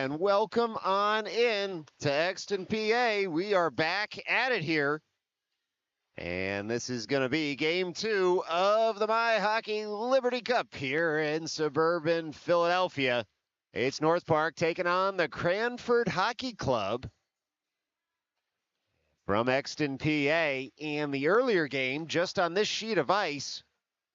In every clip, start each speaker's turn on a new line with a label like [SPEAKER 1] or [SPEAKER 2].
[SPEAKER 1] and welcome on in to Exton, PA. We are back at it here. And this is going to be game 2 of the MyHockey Liberty Cup here in suburban Philadelphia. It's North Park taking on the Cranford Hockey Club from Exton, PA. And the earlier game, just on this sheet of ice,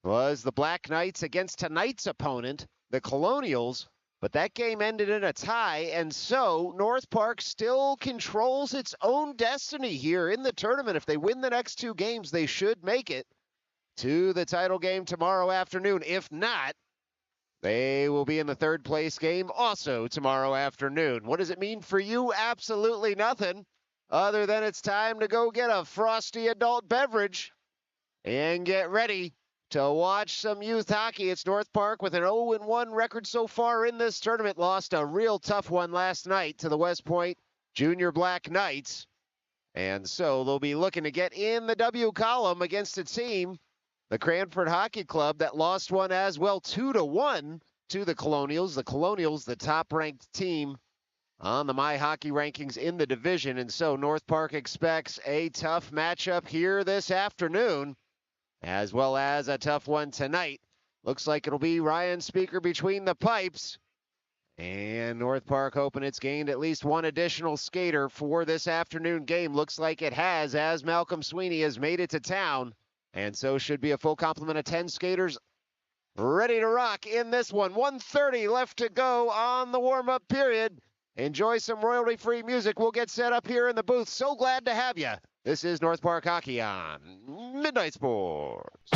[SPEAKER 1] was the Black Knights against tonight's opponent, the Colonials. But that game ended in a tie, and so North Park still controls its own destiny here in the tournament. If they win the next 2 games, they should make it to the title game tomorrow afternoon. If not, they will be in the 3rd place game also tomorrow afternoon. What does it mean for you? Absolutely nothing, other than it's time to go get a frosty adult beverage and get ready to watch some youth hockey. It's North Park with an 0-1 record so far in this tournament. Lost a real tough one last night to the West Point Junior Black Knights. And so they'll be looking to get in the W column against a team, the Cranford Hockey Club, that lost one as well 2-1 to the Colonials. The Colonials, the top-ranked team on the MyHockey rankings in the division. And so North Park expects a tough matchup here this afternoon, as well as a tough one tonight. Looks like it'll be Ryan Speaker between the pipes. And North Park hoping it's gained at least one additional skater for this afternoon game. Looks like it has, as Malcolm Sweeney has made it to town. And so should be a full complement of 10 skaters ready to rock in this one. 1:30 left to go on the warm-up period. Enjoy some royalty-free music. We'll get set up here in the booth. So glad to have you. This is North Park Hockey on Midnight Sports.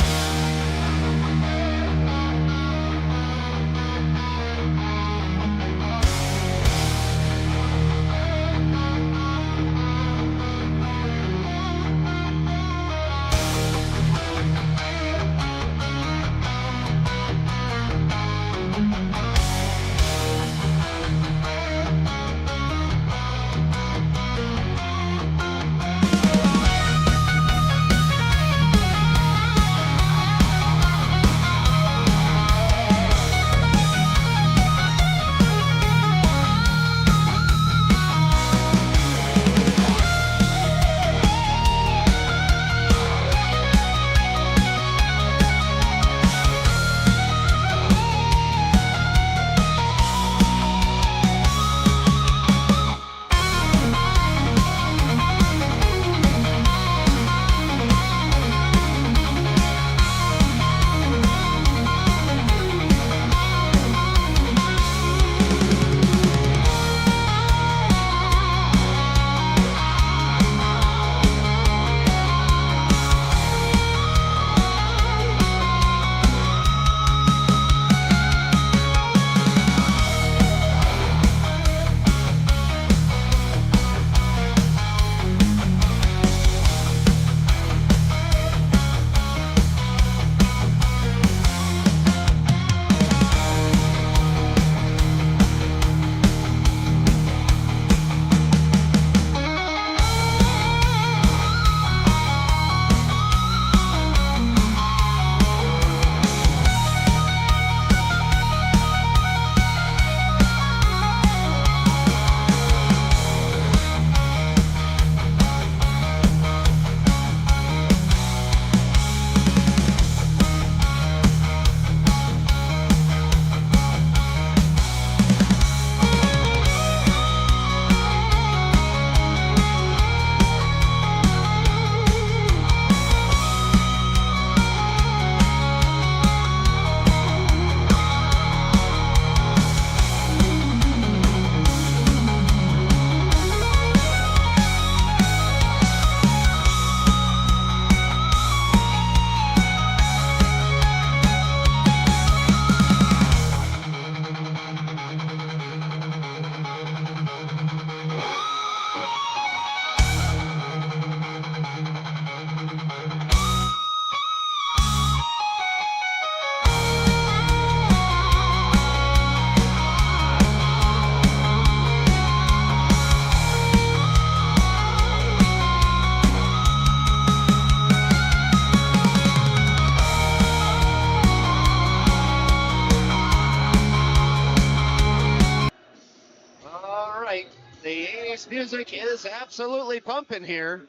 [SPEAKER 1] This music is absolutely pumping here.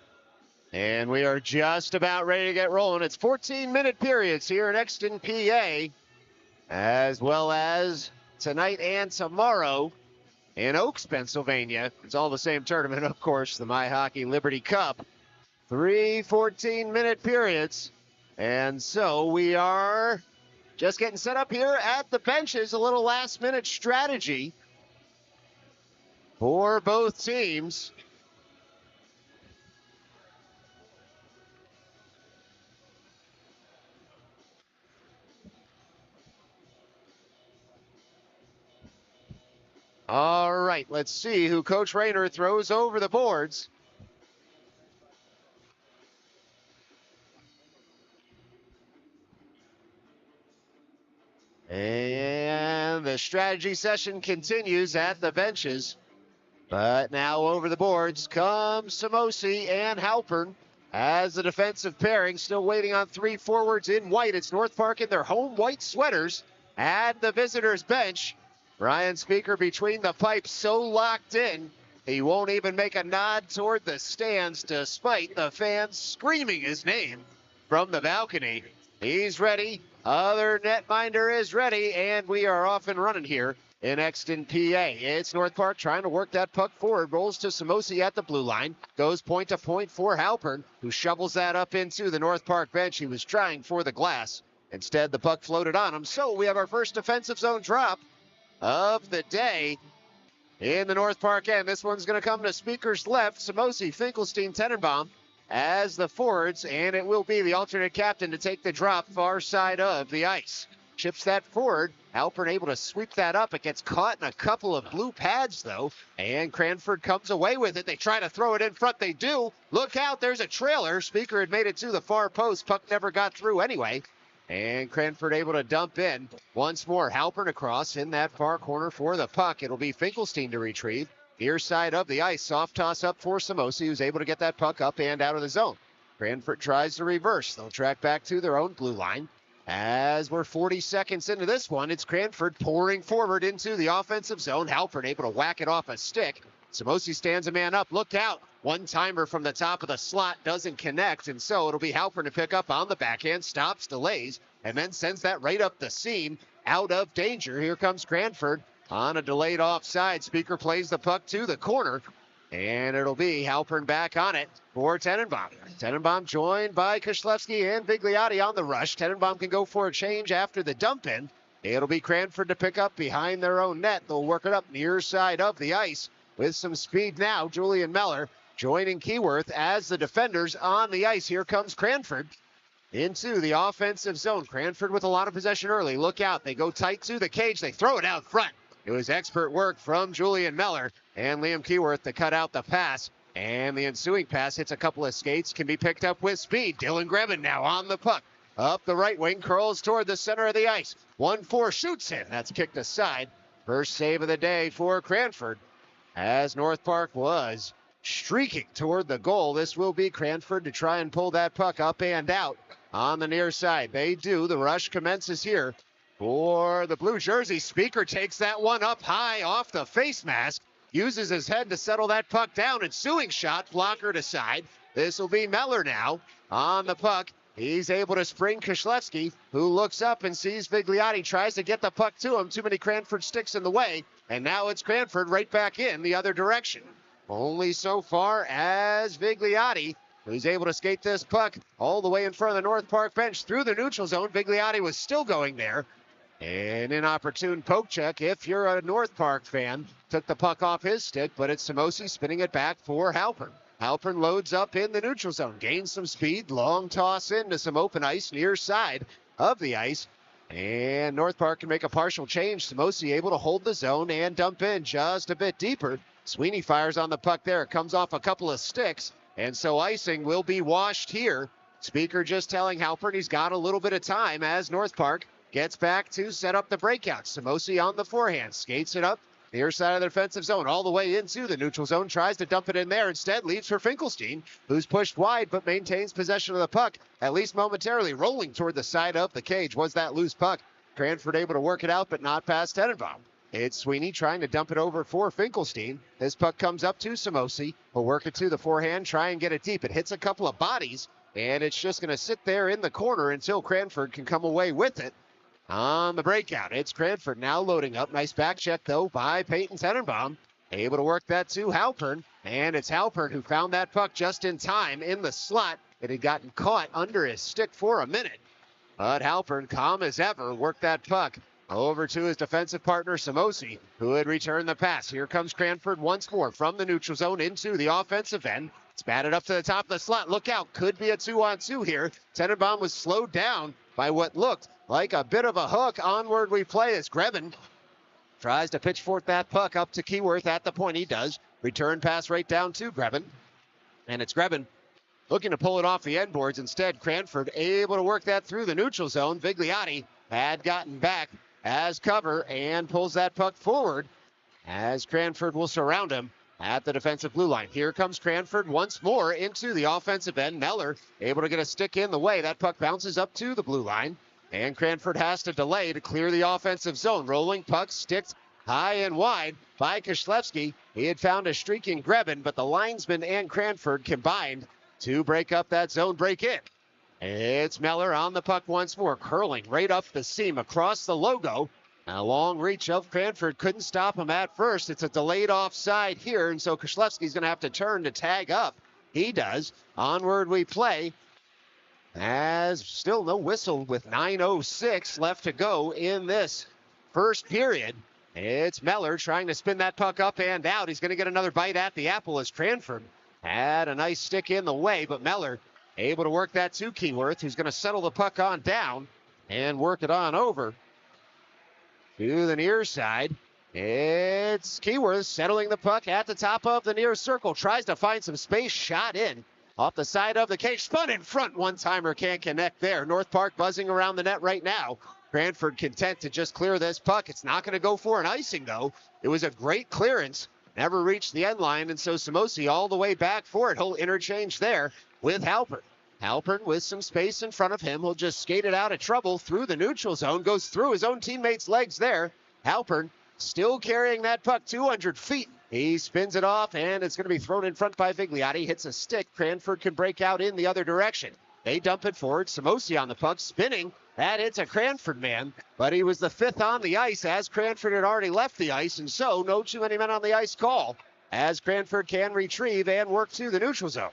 [SPEAKER 1] And we are just about ready to get rolling. It's 14-minute periods here in Exton, PA, as well as tonight and tomorrow in Oaks, Pennsylvania. It's all the same tournament, of course, the MyHockey Liberty Cup. 3 14-minute periods. And so we are just getting set up here at the benches. A little last-minute strategy for both teams. All right, let's see who Coach Rayner throws over the boards. And the strategy session continues at the benches. But now over the boards comes Samosi and Halpern as the defensive pairing, still waiting on 3 forwards in white. It's North Park in their home white sweaters at the visitors' bench. Brian Speaker between the pipes, so locked in, he won't even make a nod toward the stands despite the fans screaming his name from the balcony. He's ready. Other netminder is ready, and we are off and running here in Exton, PA. It's North Park trying to work that puck forward. Rolls to Samosi at the blue line. Goes point to point for Halpern, who shovels that up into the North Park bench. He was trying for the glass. Instead, the puck floated on him. So we have our first defensive zone drop of the day in the North Park end. This one's going to come to Speaker's left. Samosi, Finkelstein, Tenenbaum as the forwards, and it will be the alternate captain to take the drop far side of the ice. Chips that forward. Halpern able to sweep that up. It gets caught in a couple of blue pads, though, and Cranford comes away with it. They try to throw it in front. They do. Look out. There's a trailer. Speaker had made it to the far post. Puck never got through anyway. And Cranford able to dump in. Once more, Halpern across in that far corner for the puck. It'll be Finkelstein to retrieve. Near side of the ice. Soft toss up for Samosi, who's able to get that puck up and out of the zone. Cranford tries to reverse. They'll track back to their own blue line. As we're 40 seconds into this one, it's Cranford pouring forward into the offensive zone. Halpern able to whack it off a stick. Samosi stands a man up. Look out. One-timer from the top of the slot doesn't connect, and so it'll be Halpern to pick up on the backhand, stops, delays, and then sends that right up the seam, out of danger. Here comes Cranford on a delayed offside. Speaker plays the puck to the corner, and it'll be Halpern back on it for Tenenbaum. Tenenbaum joined by Kushlevsky and Vigliotti on the rush. Tenenbaum can go for a change after the dump in. It'll be Cranford to pick up behind their own net. They'll work it up near side of the ice with some speed now. Julian Meller joining Keyworth as the defenders on the ice. Here comes Cranford into the offensive zone. Cranford with a lot of possession early. Look out. They go tight to the cage. They throw it out front. It was expert work from Julian Meller and Liam Keyworth to cut out the pass. And the ensuing pass hits a couple of skates, can be picked up with speed. Dylan Grebin now on the puck. Up the right wing, curls toward the center of the ice. 1-4 shoots in. That's kicked aside. First save of the day for Cranford, as North Park was streaking toward the goal. This will be Cranford to try and pull that puck up and out on the near side. They do. The rush commences here for the blue jersey. Speaker takes that one up high off the face mask. Uses his head to settle that puck down. Ensuing shot, blockered aside. This will be Meller now on the puck. He's able to spring Kushlevsky, who looks up and sees Vigliotti, tries to get the puck to him. Too many Cranford sticks in the way. And now it's Cranford right back in the other direction. Only so far as Vigliotti, who's able to skate this puck all the way in front of the North Park bench through the neutral zone. Vigliotti was still going there. An inopportune poke check, if you're a North Park fan, took the puck off his stick, but it's Samosi spinning it back for Halpern. Halpern loads up in the neutral zone, gains some speed, long toss into some open ice near side of the ice. And North Park can make a partial change. Samosi able to hold the zone and dump in just a bit deeper. Sweeney fires on the puck there. It comes off a couple of sticks, and so icing will be washed here. Speaker just telling Halpern he's got a little bit of time as North Park gets back to set up the breakout. Samosi on the forehand, skates it up near side of the defensive zone, all the way into the neutral zone, tries to dump it in there. Instead, leaves for Finkelstein, who's pushed wide but maintains possession of the puck, at least momentarily, rolling toward the side of the cage. Was that loose puck? Cranford able to work it out, but not past Tenenbaum. It's Sweeney trying to dump it over for Finkelstein. This puck comes up to Samosi. He'll work it to the forehand, try and get it deep. It hits a couple of bodies, and it's just going to sit there in the corner until Cranford can come away with it. On the breakout, it's Cranford now loading up. Nice back check, though, by Peyton Tenenbaum. Able to work that to Halpern, and it's Halpern who found that puck just in time in the slot. It had gotten caught under his stick for a minute. But Halpern, calm as ever, worked that puck over to his defensive partner, Samosi, who had returned the pass. Here comes Cranford once more from the neutral zone into the offensive end. It's batted up to the top of the slot. Look out, could be a 2-on-2 here. Tenenbaum was slowed down by what looked like a bit of a hook. Onward we play as Grebin tries to pitch forth that puck up to Keyworth at the point. He does. Return pass right down to Grebin. And it's Grebin looking to pull it off the end boards. Instead, Cranford able to work that through the neutral zone. Vigliotti had gotten back as cover and pulls that puck forward as Cranford will surround him at the defensive blue line. Here comes Cranford once more into the offensive end. Meller able to get a stick in the way. That puck bounces up to the blue line, and Cranford has to delay to clear the offensive zone. Rolling puck sticked high and wide by Kishlevsky. He had found a streaking Grebin, but the linesman and Cranford combined to break up that zone break-in. It's Meller on the puck once more, curling right up the seam across the logo. A long reach of Cranford couldn't stop him at first. It's a delayed offside here, and so Kishlevsky's going to have to turn to tag up. He does. Onward we play. As still no whistle with 9:06 left to go in this first period. It's Meller trying to spin that puck up and out. He's going to get another bite at the apple as Cranford had a nice stick in the way, but Meller able to work that to Keyworth, who's going to settle the puck on down and work it on over to the near side. It's Keyworth settling the puck at the top of the near circle. Tries to find some space, shot in off the side of the cage. Spun in front, one-timer can't connect there. North Park buzzing around the net right now. Cranford content to just clear this puck. It's not going to go for an icing, though. It was a great clearance. Never reached the end line, and so Samosi all the way back for it. He'll interchange there with Halpern. Halpern with some space in front of him. He'll just skate it out of trouble through the neutral zone. Goes through his own teammate's legs there. Halpern still carrying that puck 200 feet. He spins it off, and it's going to be thrown in front by Vigliotti. Hits a stick. Cranford can break out in the other direction. They dump it forward. Samosi on the puck, spinning. That hits a Cranford man, but he was the fifth on the ice as Cranford had already left the ice, and so no too many men on the ice call as Cranford can retrieve and work to the neutral zone.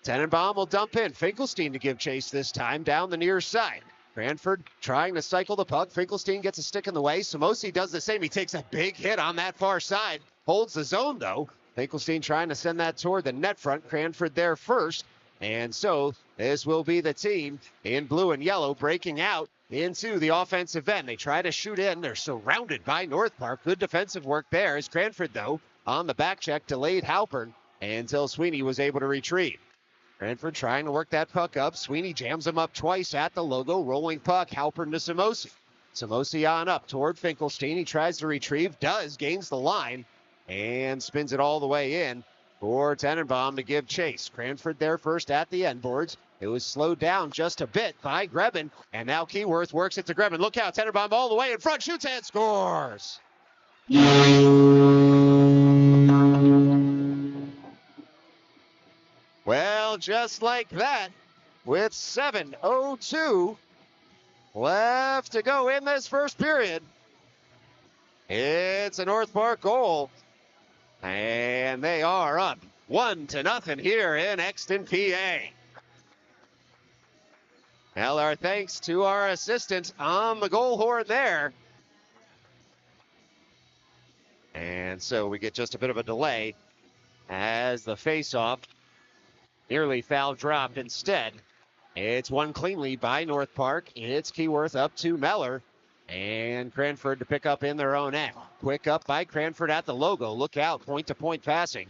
[SPEAKER 1] Tenenbaum will dump in. Finkelstein to give chase this time down the near side. Cranford trying to cycle the puck. Finkelstein gets a stick in the way. Samosi does the same. He takes a big hit on that far side. Holds the zone, though. Finkelstein trying to send that toward the net front. Cranford there first. And so this will be the team in blue and yellow breaking out into the offensive end. They try to shoot in. They're surrounded by North Park. Good defensive work there as Cranford, though, on the back check, delayed Halpern until Sweeney was able to retrieve. Cranford trying to work that puck up. Sweeney jams him up twice at the logo. Rolling puck, Halpern to Samosi. Samosi on up toward Finkelstein. He tries to retrieve, does, gains the line, and spins it all the way in for Tenenbaum to give chase. Cranford there first at the end boards. It was slowed down just a bit by Grebin, and now Keyworth works it to Grebin. Look out, Tenenbaum all the way in front, shoots and scores! Well, just like that, with 7:02 left to go in this first period, it's a North Park goal. And they are up 1-0 here in Exton, PA. Well, our thanks to our assistant on the goal horn there. And so we get just a bit of a delay as the face-off nearly foul dropped instead. It's won cleanly by North Park. It's Keyworth up to Meller. And Cranford to pick up in their own end. Quick up by Cranford at the logo. Look out, point-to-point passing.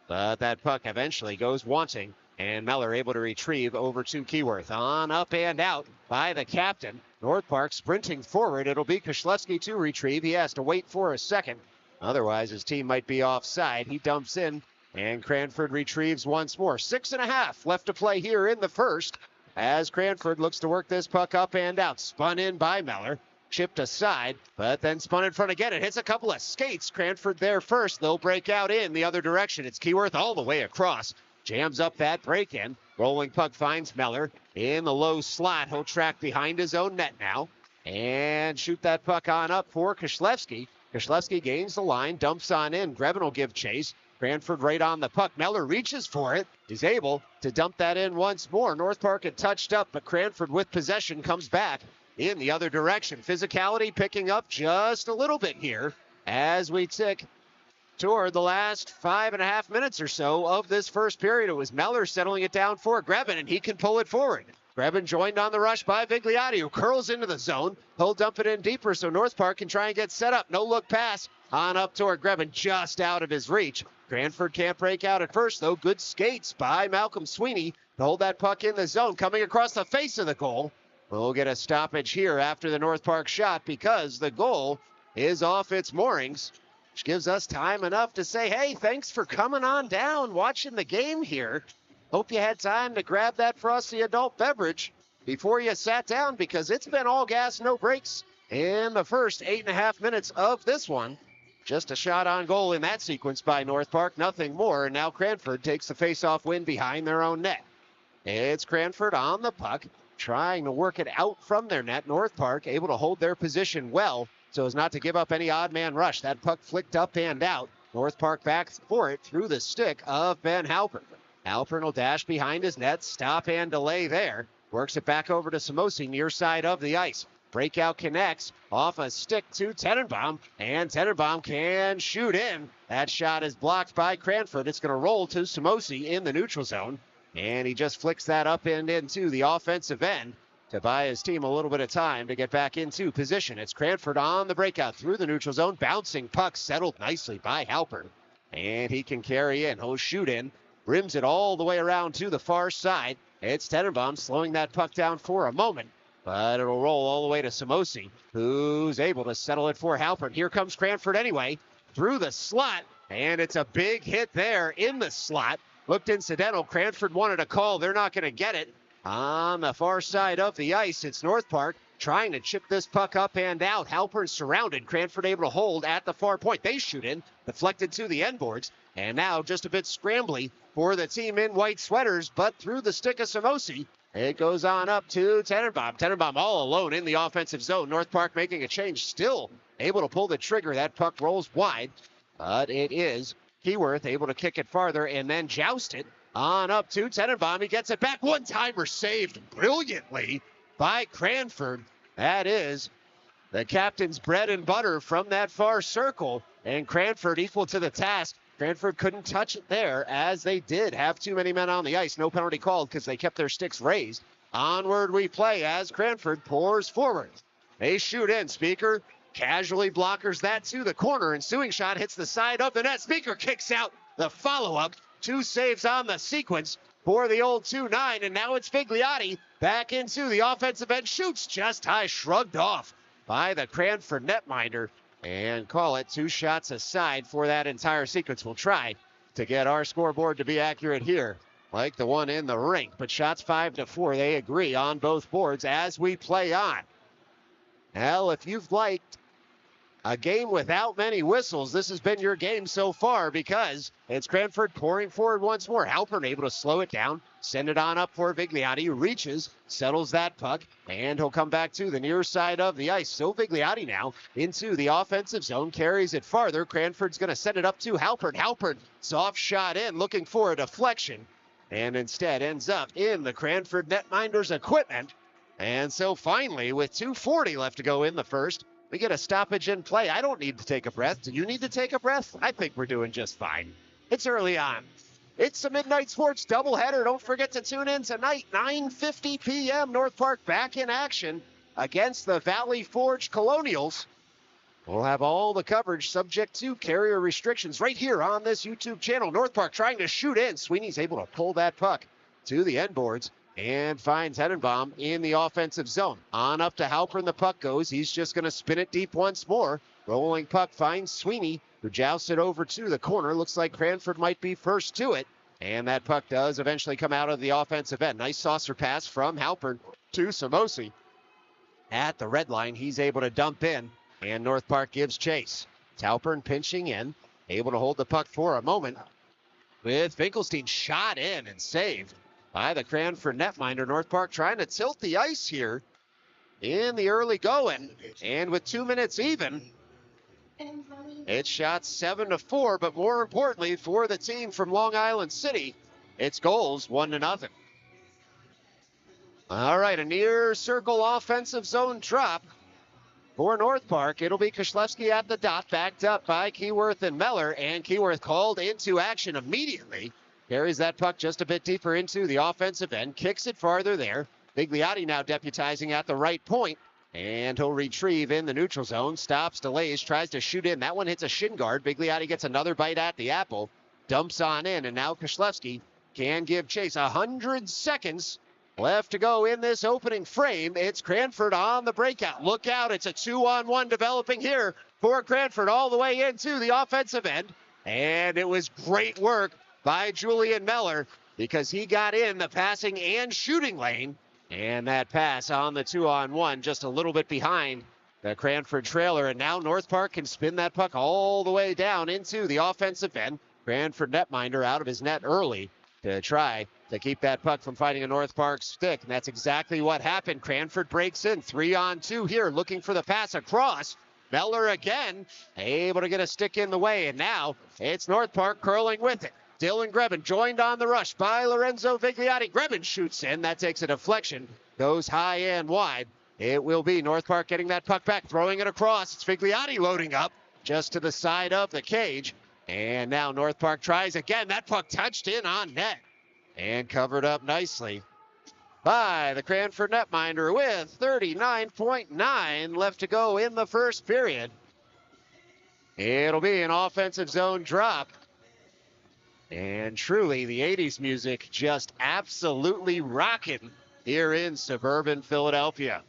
[SPEAKER 1] But that puck eventually goes wanting. And Meller able to retrieve over to Keyworth. On up and out by the captain. North Park sprinting forward. It'll be Kishlevsky to retrieve. He has to wait for a second. Otherwise, his team might be offside. He dumps in, and Cranford retrieves once more. 6.5 left to play here in the first as Cranford looks to work this puck up and out. Spun in by Meller. chipped aside, but then spun in front again. It hits a couple of skates. Cranford there first. They'll break out in the other direction. It's Keyworth all the way across. Jams up that break-in. Rolling puck finds Meller in the low slot. He'll track behind his own net now and shoot that puck on up for Koshlewski. Koshlewski gains the line, dumps on in. Grebin will give chase. Cranford right on the puck. Meller reaches for it. Is able to dump that in once more. North Park had touched up, but Cranford with possession comes back in the other direction. Physicality picking up just a little bit here as we tick toward the last 5.5 minutes or so of this first period. It was Meller settling it down for Grebin, and he can pull it forward. Grebin joined on the rush by Vigliotti, who curls into the zone. He'll dump it in deeper so North Park can try and get set up. No look pass on up toward Grebin, just out of his reach. Cranford can't break out at first, though. Good skates by Malcolm Sweeney to hold that puck in the zone. Coming across the face of the goal. We'll get a stoppage here after the North Park shot because the goal is off its moorings, which gives us time enough to say, hey, thanks for coming on down, watching the game here. Hope you had time to grab that frosty adult beverage before you sat down, because it's been all gas, no brakes in the first 8.5 minutes of this one. Just a shot on goal in that sequence by North Park, nothing more. And now Cranford takes the face-off win behind their own net. It's Cranford on the puck, trying to work it out from their net. North Park able to hold their position well so as not to give up any odd man rush. That puck flicked up and out. North Park back for it through the stick of Ben Halpern. Halpern will dash behind his net, stop and delay there. Works it back over to Samosi near side of the ice. Breakout connects off a stick to Tenenbaum, and Tenenbaum can shoot in. That shot is blocked by Cranford. It's going to roll to Samosi in the neutral zone, and he just flicks that up and into the offensive end to buy his team a little bit of time to get back into position. It's Cranford on the breakout through the neutral zone. Bouncing puck settled nicely by Halpern, and he can carry in. He'll shoot in, rims it all the way around to the far side. It's Tenenbaum slowing that puck down for a moment, but it'll roll all the way to Samosi, who's able to settle it for Halpern. Here comes Cranford anyway, through the slot, and it's a big hit there in the slot. Looked incidental. Cranford wanted a call. They're not going to get it. On the far side of the ice, it's North Park trying to chip this puck up and out. Halpern surrounded. Cranford able to hold at the far point. They shoot in, deflected to the end boards, and now just a bit scrambly for the team in white sweaters, but through the stick of Samosi, it goes on up to Tenenbaum. Tenenbaum all alone in the offensive zone. North Park making a change, still able to pull the trigger. That puck rolls wide, but it is Keyworth able to kick it farther and then joust it on up to Tenenbaum. He gets it back. One-timer saved brilliantly by Cranford. That is the captain's bread and butter from that far circle, and Cranford equal to the task. Cranford couldn't touch it there, as they did have too many men on the ice. No penalty called because they kept their sticks raised. Onward we play as Cranford pours forward. They shoot in. Speaker casually blockers that to the corner. Ensuing shot hits the side of the net. Speaker kicks out the follow-up. 2 saves on the sequence for the old 2-9, and now it's Vigliotti back into the offensive end. Shoots just high, shrugged off by the Cranford netminder. And call it 2 shots aside for that entire sequence. We'll try to get our scoreboard to be accurate here, like the one in the rink. But shots 5-4, they agree on both boards as we play on. Hell, if you've liked a game without many whistles, this has been your game so far, because it's Cranford pouring forward once more. Halpern able to slow it down, send it on up for Vigliotti, who reaches, settles that puck, and he'll come back to the near side of the ice. So Vigliotti now into the offensive zone, carries it farther. Cranford's going to send it up to Halpern. Halpern, soft shot in, looking for a deflection, and instead ends up in the Cranford netminder's equipment. And so finally, with 2:40 left to go in the first, we get a stoppage in play. I don't need to take a breath. Do you need to take a breath? I think we're doing just fine. It's early on. It's a Midnight Sports doubleheader. Don't forget to tune in tonight, 9:50 p.m. North Park back in action against the Valley Forge Colonials. We'll have all the coverage subject to carrier restrictions right here on this YouTube channel. North Park trying to shoot in. Sweeney's able to pull that puck to the end boards and finds Tenenbaum in the offensive zone. On up to Halpern, the puck goes. He's just going to spin it deep once more. Rolling puck finds Sweeney, who jousts it over to the corner. Looks like Cranford might be first to it. And that puck does eventually come out of the offensive end. Nice saucer pass from Halpern to Samosi. at the red line. He's able to dump in, and North Park gives chase. Taupern pinching in, able to hold the puck for a moment, with Finkelstein shot in and saved by the Cranford netminder. North Park trying to tilt the ice here in the early going, and with 2 minutes even, it's shot 7-4, but more importantly for the team from Long Island City, it's goals 1-0. All right, a near circle offensive zone drop for North Park. It'll be Koslewski at the dot, backed up by Keyworth and Meller, and Keyworth called into action immediately. Carries that puck just a bit deeper into the offensive end, kicks it farther there. Bigliotti now deputizing at the right point, and he'll retrieve in the neutral zone. Stops, delays, tries to shoot in. That one hits a shin guard. Bigliotti gets another bite at the apple, dumps on in, and now Koslewski can give chase. 100 seconds left to go in this opening frame. It's Cranford on the breakout. Look out, it's a 2-on-1 developing here for Cranford all the way into the offensive end. And it was great work by Julian Meller because he got in the passing and shooting lane. And that pass on the 2-on-1 just a little bit behind the Cranford trailer. And now North Park can spin that puck all the way down into the offensive end. Cranford netminder out of his net early to try to keep that puck from finding a North Park stick. And that's exactly what happened. Cranford breaks in 3-on-2 here, looking for the pass across. Meller again, able to get a stick in the way. And now it's North Park curling with it. Dylan Grebin joined on the rush by Lorenzo Vigliotti. Grebin shoots in. That takes a deflection. Goes high and wide. It will be North Park getting that puck back, throwing it across. It's Vigliotti loading up just to the side of the cage. And now North Park tries again. That puck touched in on net and covered up nicely by the Cranford netminder with 39.9 left to go in the first period. It'll be an offensive zone drop. And truly, the 80s music just absolutely rocking here in suburban Philadelphia.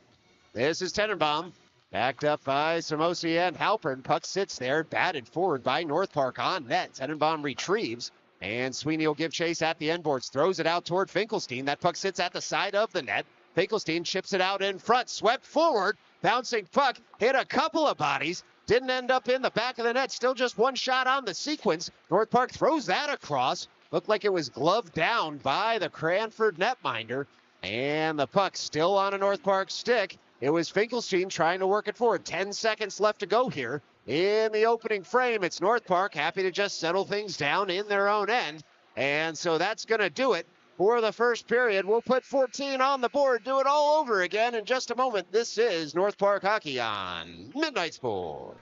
[SPEAKER 1] This is Tenenbaum, backed up by Samosi and Halpern. Puck sits there, batted forward by North Park on net. Tenenbaum retrieves, and Sweeney will give chase at the end boards. Throws it out toward Finkelstein. That puck sits at the side of the net. Finkelstein chips it out in front, swept forward. Bouncing puck, hit a couple of bodies. Didn't end up in the back of the net. Still just one shot on the sequence. North Park throws that across. Looked like it was gloved down by the Cranford netminder. And the puck still on a North Park stick. It was Finkelstein trying to work it forward. 10 seconds left to go here in the opening frame. It's North Park happy to just settle things down in their own end. And so that's going to do it for the first period. We'll put 14 on the board, do it all over again in just a moment. This is North Park Hockey on Midnight Sport.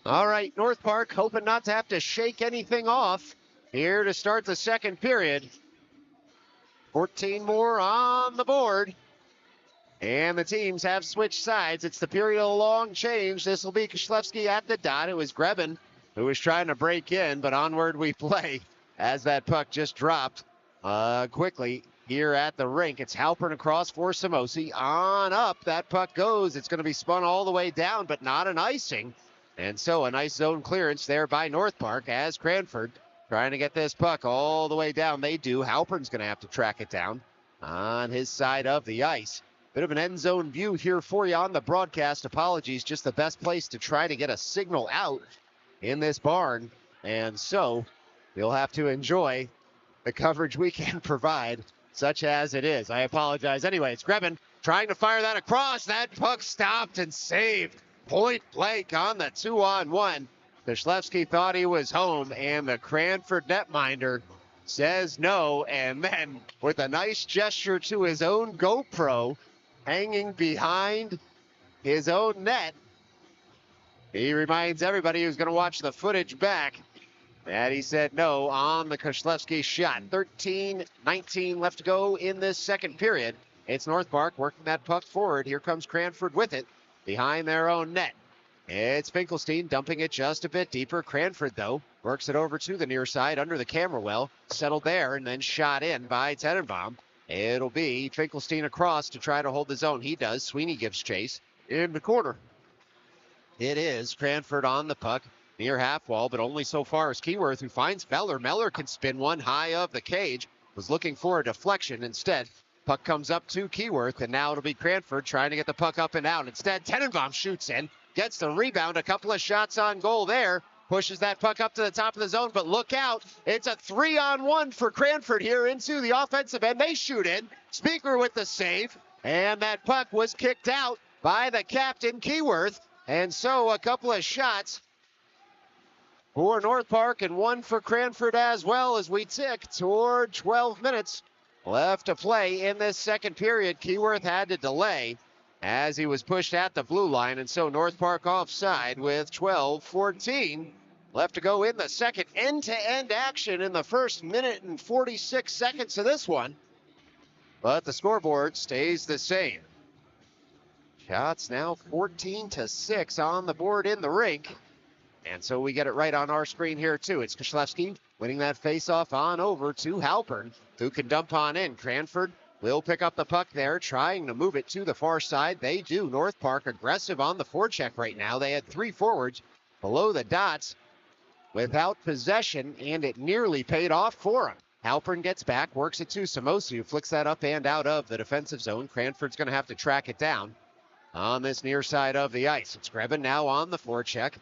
[SPEAKER 1] All right, North Park hoping not to have to shake anything off here to start the second period. 14 more on the board. And the teams have switched sides. It's the period-long change. This will be Koslewski at the dot. It was Grebin who was trying to break in, but onward we play as that puck just dropped quickly here at the rink. It's Halpern across for Samosi. On up, that puck goes. It's going to be spun all the way down, but not an icing. And so a nice zone clearance there by North Park as Cranford trying to get this puck all the way down. They do. Halpern's going to have to track it down on his side of the ice. Bit of an end zone view here for you on the broadcast. Apologies, just the best place to try to get a signal out in this barn. And so you'll have to enjoy the coverage we can provide, such as it is. I apologize. Anyway, it's Grebin trying to fire that across. That puck stopped and saved. Point blank on the 2-on-1. Koslewski thought he was home, and the Cranford netminder says no. And then with a nice gesture to his own GoPro, hanging behind his own net, he reminds everybody who's going to watch the footage back that he said no on the Koslewski shot. 13-19 left to go in this second period. It's North Park working that puck forward. Here comes Cranford with it behind their own net. It's Finkelstein dumping it just a bit deeper. Cranford, though, works it over to the near side under the camera well. Settled there and then shot in by Tenenbaum. It'll be Finkelstein across to try to hold the zone. He does. Sweeney gives chase in the corner. It is Cranford on the puck near half wall, but only so far as Keyworth, who finds Meller. Meller can spin one high of the cage. Was looking for a deflection. Instead, puck comes up to Keyworth, and now it'll be Cranford trying to get the puck up and out. Instead, Tenenbaum shoots in, gets the rebound. A couple of shots on goal there. Pushes that puck up to the top of the zone, but look out. It's a 3-on-1 for Cranford here into the offensive end. They shoot in. Speaker with the save, and that puck was kicked out by the captain, Keyworth. And so a couple of shots for North Park and one for Cranford as well as we tick toward 12 minutes left to play in this second period. Keyworth had to delay as he was pushed at the blue line, and so North Park offside with 12-14 left to go in the second. End-to-end action in the first minute and 46 seconds of this one, but the scoreboard stays the same. Shots now 14-6 on the board in the rink, and so we get it right on our screen here too. It's Koslewski winning that face-off on over to Halpern, who can dump on in. Cranford will pick up the puck there, trying to move it to the far side. They do. North Park aggressive on the forecheck right now. They had three forwards below the dots without possession, and it nearly paid off for them. Halpern gets back, works it to Samosi, who flicks that up and out of the defensive zone. Cranford's going to have to track it down on this near side of the ice. It's Grebin now on the forecheck,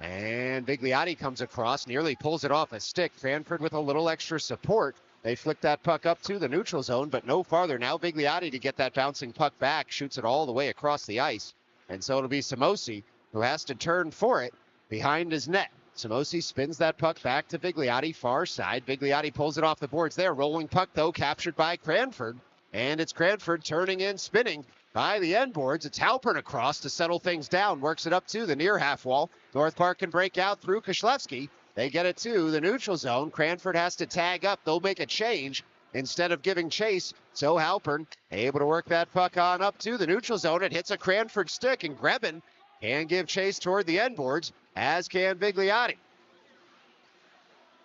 [SPEAKER 1] and Bigliotti comes across, nearly pulls it off a stick. Cranford with a little extra support. They flick that puck up to the neutral zone, but no farther. Now Bigliotti to get that bouncing puck back, shoots it all the way across the ice. And so it'll be Samosi who has to turn for it behind his net. Samosi spins that puck back to Bigliotti, far side. Bigliotti pulls it off the boards there. Rolling puck, though, captured by Cranford. And it's Cranford turning in, spinning by the end boards. It's Halpern across to settle things down. Works it up to the near half wall. North Park can break out through Koslewski. They get it to the neutral zone. Cranford has to tag up. They'll make a change instead of giving chase. So Halpern able to work that puck on up to the neutral zone. It hits a Cranford stick, and Grebin can give chase toward the end boards, as can Bigliotti.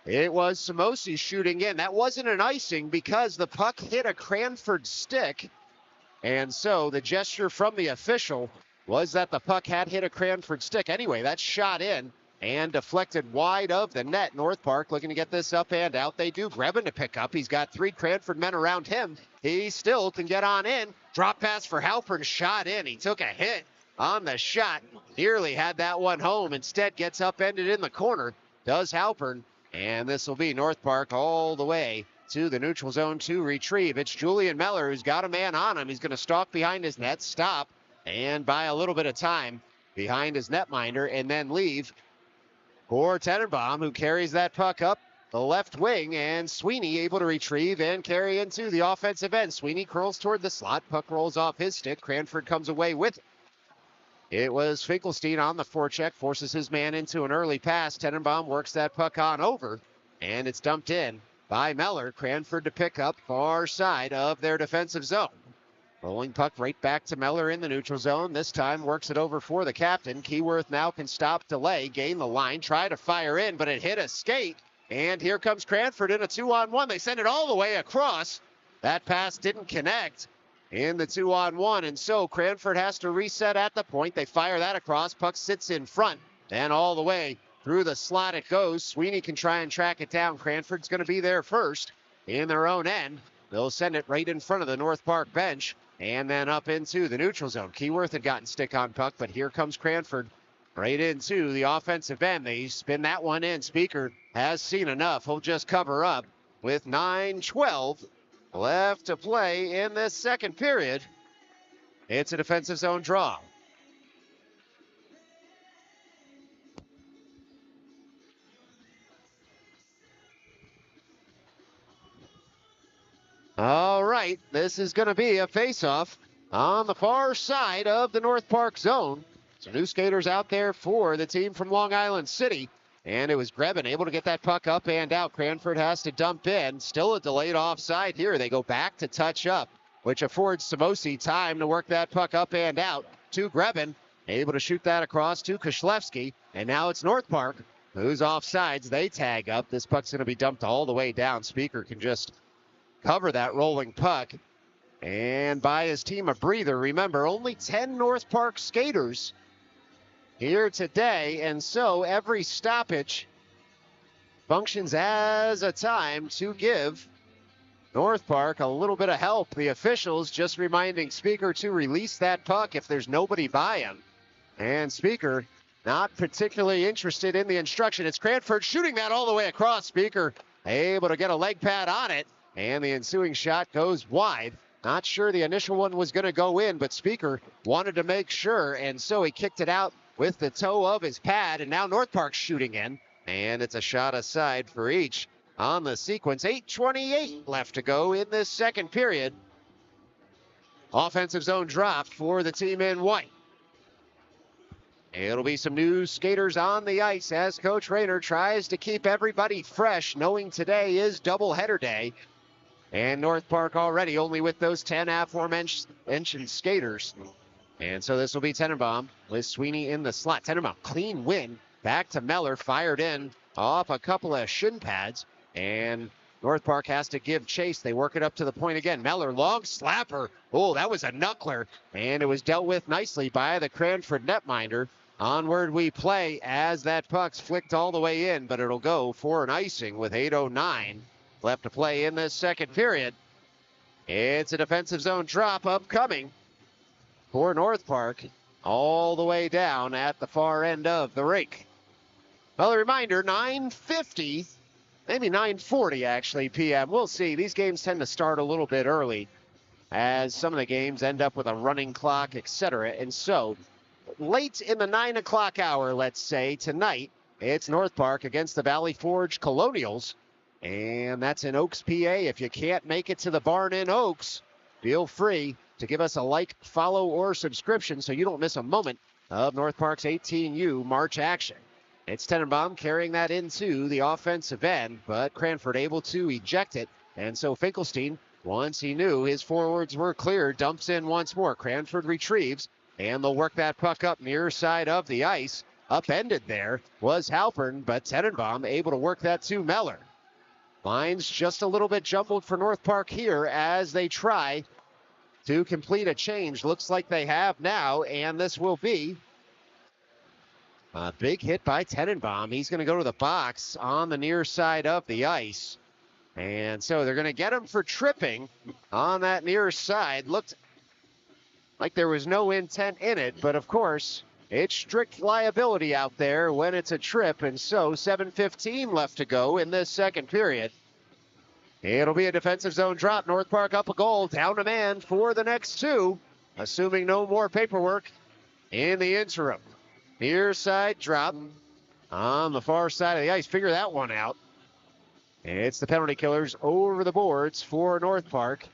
[SPEAKER 1] It was Samosi shooting in. That wasn't an icing because the puck hit a Cranford stick. And so the gesture from the official was that the puck had hit a Cranford stick. Anyway, that's shot in and deflected wide of the net. North Park looking to get this up and out. They do. Grebin to pick up. He's got three Cranford men around him. He still can get on in. Drop pass for Halpern. Shot in. He took a hit on the shot. Nearly had that one home. Instead gets upended in the corner. Does Halpern. And this will be North Park all the way to the neutral zone to retrieve. It's Julian Meller who's got a man on him. He's going to stalk behind his net, stop, and buy a little bit of time behind his netminder, and then leave for Tenenbaum, who carries that puck up the left wing, and Sweeney able to retrieve and carry into the offensive end. Sweeney curls toward the slot. Puck rolls off his stick. Cranford comes away with it. It was Finkelstein on the forecheck, forces his man into an early pass. Tenenbaum works that puck on over, and it's dumped in by Meller. Cranford to pick up far side of their defensive zone. Rolling puck right back to Meller in the neutral zone. This time works it over for the captain. Keyworth now can stop, delay, gain the line, try to fire in, but it hit a skate. And here comes Cranford in a 2-on-1. They send it all the way across. That pass didn't connect in the 2-on-1, and so Cranford has to reset at the point. They fire that across. Puck sits in front, and all the way through the slot it goes. Sweeney can try and track it down. Cranford's going to be there first in their own end. They'll send it right in front of the North Park bench and then up into the neutral zone. Keyworth had gotten stick on puck, but here comes Cranford right into the offensive end. They spin that one in. Speaker has seen enough. He'll just cover up with 9:12 left to play in this second period. It's a defensive zone draw. All right, this is going to be a face-off on the far side of the North Park zone. Some new skaters out there for the team from Long Island City. And it was Grebin able to get that puck up and out. Cranford has to dump in. Still a delayed offside here. They go back to touch up, which affords Samosi time to work that puck up and out to Grebin. Able to shoot that across to Koslewski. And now it's North Park who's offsides. They tag up. This puck's going to be dumped all the way down. Speaker can just cover that rolling puck and buy his team a breather. Remember, only 10 North Park skaters here today, and so every stoppage functions as a time to give North Park a little bit of help. The officials just reminding Speaker to release that puck if there's nobody by him. And Speaker not particularly interested in the instruction. It's Cranford shooting that all the way across. Speaker able to get a leg pad on it, and the ensuing shot goes wide. Not sure the initial one was going to go in, but Speaker wanted to make sure, and so he kicked it out with the toe of his pad, and now North Park's shooting in, and it's a shot aside for each on the sequence. 8:28 left to go in this second period. Offensive zone dropped for the team in white. It'll be some new skaters on the ice as Coach Rayner tries to keep everybody fresh, knowing today is doubleheader day. And North Park already only with those 10 aforementioned skaters. And so this will be Tenenbaum with Sweeney in the slot. Tenenbaum, clean win. Back to Meller, fired in off a couple of shin pads. And North Park has to give chase. They work it up to the point again. Meller, long slapper. Oh, that was a knuckler. And it was dealt with nicely by the Cranford netminder. Onward we play as that puck's flicked all the way in, but it'll go for an icing with 8:09 left to play in this second period. It's a defensive zone drop upcoming for North Park all the way down at the far end of the rink. Well, a reminder, 9:50, maybe 9:40 actually p.m. We'll see. These games tend to start a little bit early as some of the games end up with a running clock, etc. And so late in the 9 o'clock hour, let's say, tonight, it's North Park against the Valley Forge Colonials. And that's in Oaks, PA. If you can't make it to the barn in Oaks, feel free to give us a like, follow, or subscription so you don't miss a moment of North Park's 18U March action. It's Tenenbaum carrying that into the offensive end, but Cranford able to eject it. And so Finkelstein, once he knew his forwards were clear, dumps in once more. Cranford retrieves, and they'll work that puck up near side of the ice. Upended there was Halpern, but Tenenbaum able to work that to Meller. Lines just a little bit jumbled for North Park here as they try to complete a change. Looks like they have now, and this will be a big hit by Tenenbaum. He's going to go to the box on the near side of the ice. And so they're going to get him for tripping on that near side. Looked like there was no intent in it, but of course, it's strict liability out there when it's a trip, and so 7:15 left to go in this second period. It'll be a defensive zone drop. North Park up a goal, down a man for the next two, assuming no more paperwork in the interim. Near side drop on the far side of the ice. Figure that one out. It's the penalty killers over the boards for North Park.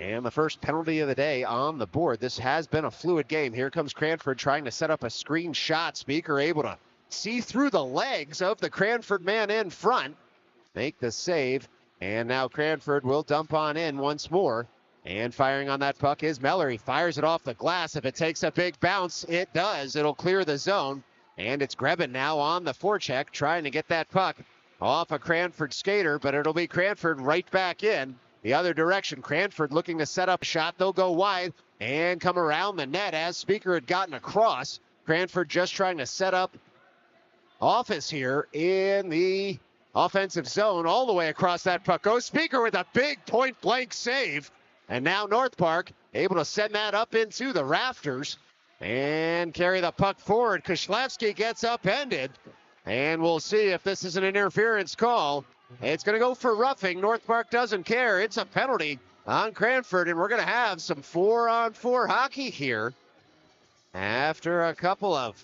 [SPEAKER 1] And the first penalty of the day on the board. This has been a fluid game. Here comes Cranford trying to set up a screen shot. Speaker able to see through the legs of the Cranford man in front. Make the save. And now Cranford will dump on in once more. And firing on that puck is Meller. He fires it off the glass. If it takes a big bounce, it does. It'll clear the zone. And it's Grebin now on the forecheck, trying to get that puck off a Cranford skater, but it'll be Cranford right back in the other direction. Cranford looking to set up a shot. They'll go wide and come around the net as Speaker had gotten across. Cranford just trying to set up office here in the offensive zone. All the way across that puck goes Speaker with a big point-blank save. And now North Park able to send that up into the rafters and carry the puck forward. Kushlevsky gets upended. And we'll see if this is an interference call. It's going to go for roughing. North Park doesn't care. It's a penalty on Cranford, and we're going to have some 4-on-4 hockey here after a couple of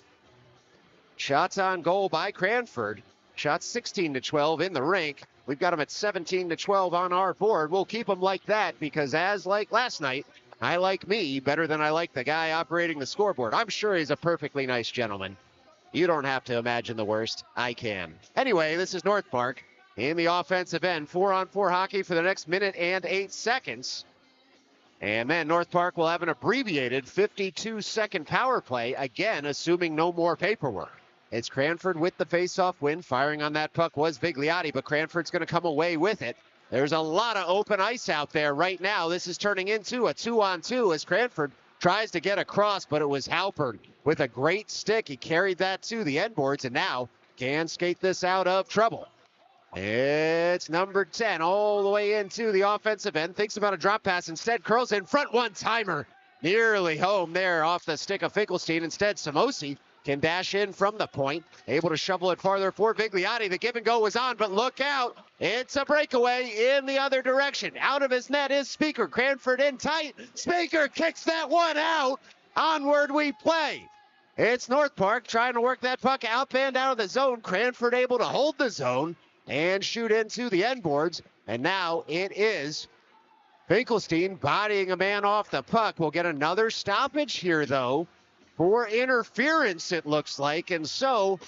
[SPEAKER 1] shots on goal by Cranford. Shots 16-12 in the rink. We've got them at 17-12 on our board. We'll keep them like that because, as like last night, I like me better than I like the guy operating the scoreboard. I'm sure he's a perfectly nice gentleman. You don't have to imagine the worst. I can. Anyway, this is North Park in the offensive end. 4-on-4 hockey for the next minute and 8 seconds. And then North Park will have an abbreviated 52-second power play, again, assuming no more paperwork. It's Cranford with the face-off win. Firing on that puck was Vigliotti, but Cranford's going to come away with it. There's a lot of open ice out there right now. This is turning into a 2-on-2 as Cranford tries to get across, but it was Halpern with a great stick. He carried that to the end boards and now can skate this out of trouble. It's number 10 all the way into the offensive end. Thinks about a drop pass. Instead, curls in front. One-timer. Nearly home there off the stick of Finkelstein. Instead, Samosi can dash in from the point. Able to shovel it farther for Vigliotti. The give and go was on, but look out. It's a breakaway in the other direction. Out of his net is Speaker. Cranford in tight. Speaker kicks that one out. Onward we play. It's North Park trying to work that puck out and out of the zone. Cranford able to hold the zone and shoot into the end boards. And now it is Finkelstein bodying a man off the puck. We'll get another stoppage here, though, for interference, it looks like. And so,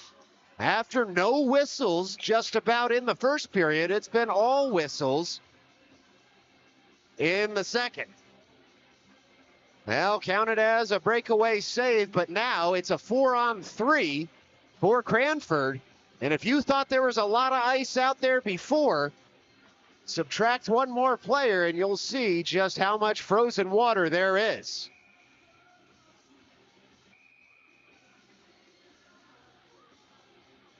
[SPEAKER 1] after no whistles just about in the first period, it's been all whistles in the second. Well, counted as a breakaway save, but now it's a 4-on-3 for Cranford. And if you thought there was a lot of ice out there before, subtract one more player and you'll see just how much frozen water there is.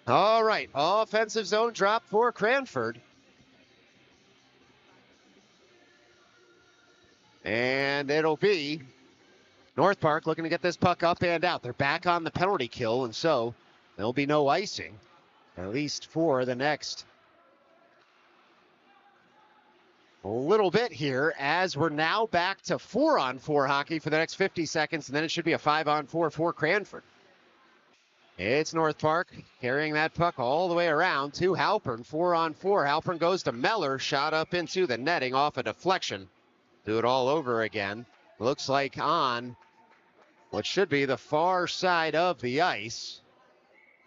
[SPEAKER 1] All right, offensive zone drop for Cranford. And it'll be North Park looking to get this puck up and out. They're back on the penalty kill, and so there'll be no icing, at least for the next little bit here, as we're now back to 4-on-4 hockey for the next 50 seconds, and then it should be a 5-on-4 for Cranford. It's North Park carrying that puck all the way around to Halpern. 4-on-4. Halpern goes to Meller. Shot up into the netting off a deflection. Do it all over again. Looks like on what should be the far side of the ice.